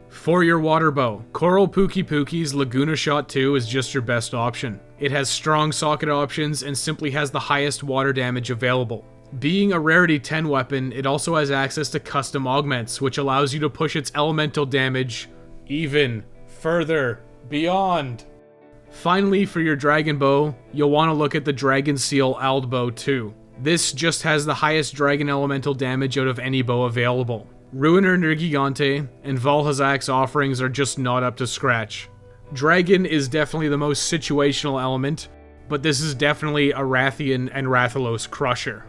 For your water bow, Coral Pukei-Pukei's Laguna Shot 2 is just your best option. It has strong socket options and simply has the highest water damage available. Being a rarity 10 weapon, it also has access to custom augments, which allows you to push its elemental damage even further beyond. Finally, for your dragon bow, you'll want to look at the Dragon Seal Aldbow 2. This just has the highest dragon elemental damage out of any bow available. Ruiner Nergigante and Valhazak's offerings are just not up to scratch. Dragon is definitely the most situational element, but this is definitely a Rathian and Rathalos crusher.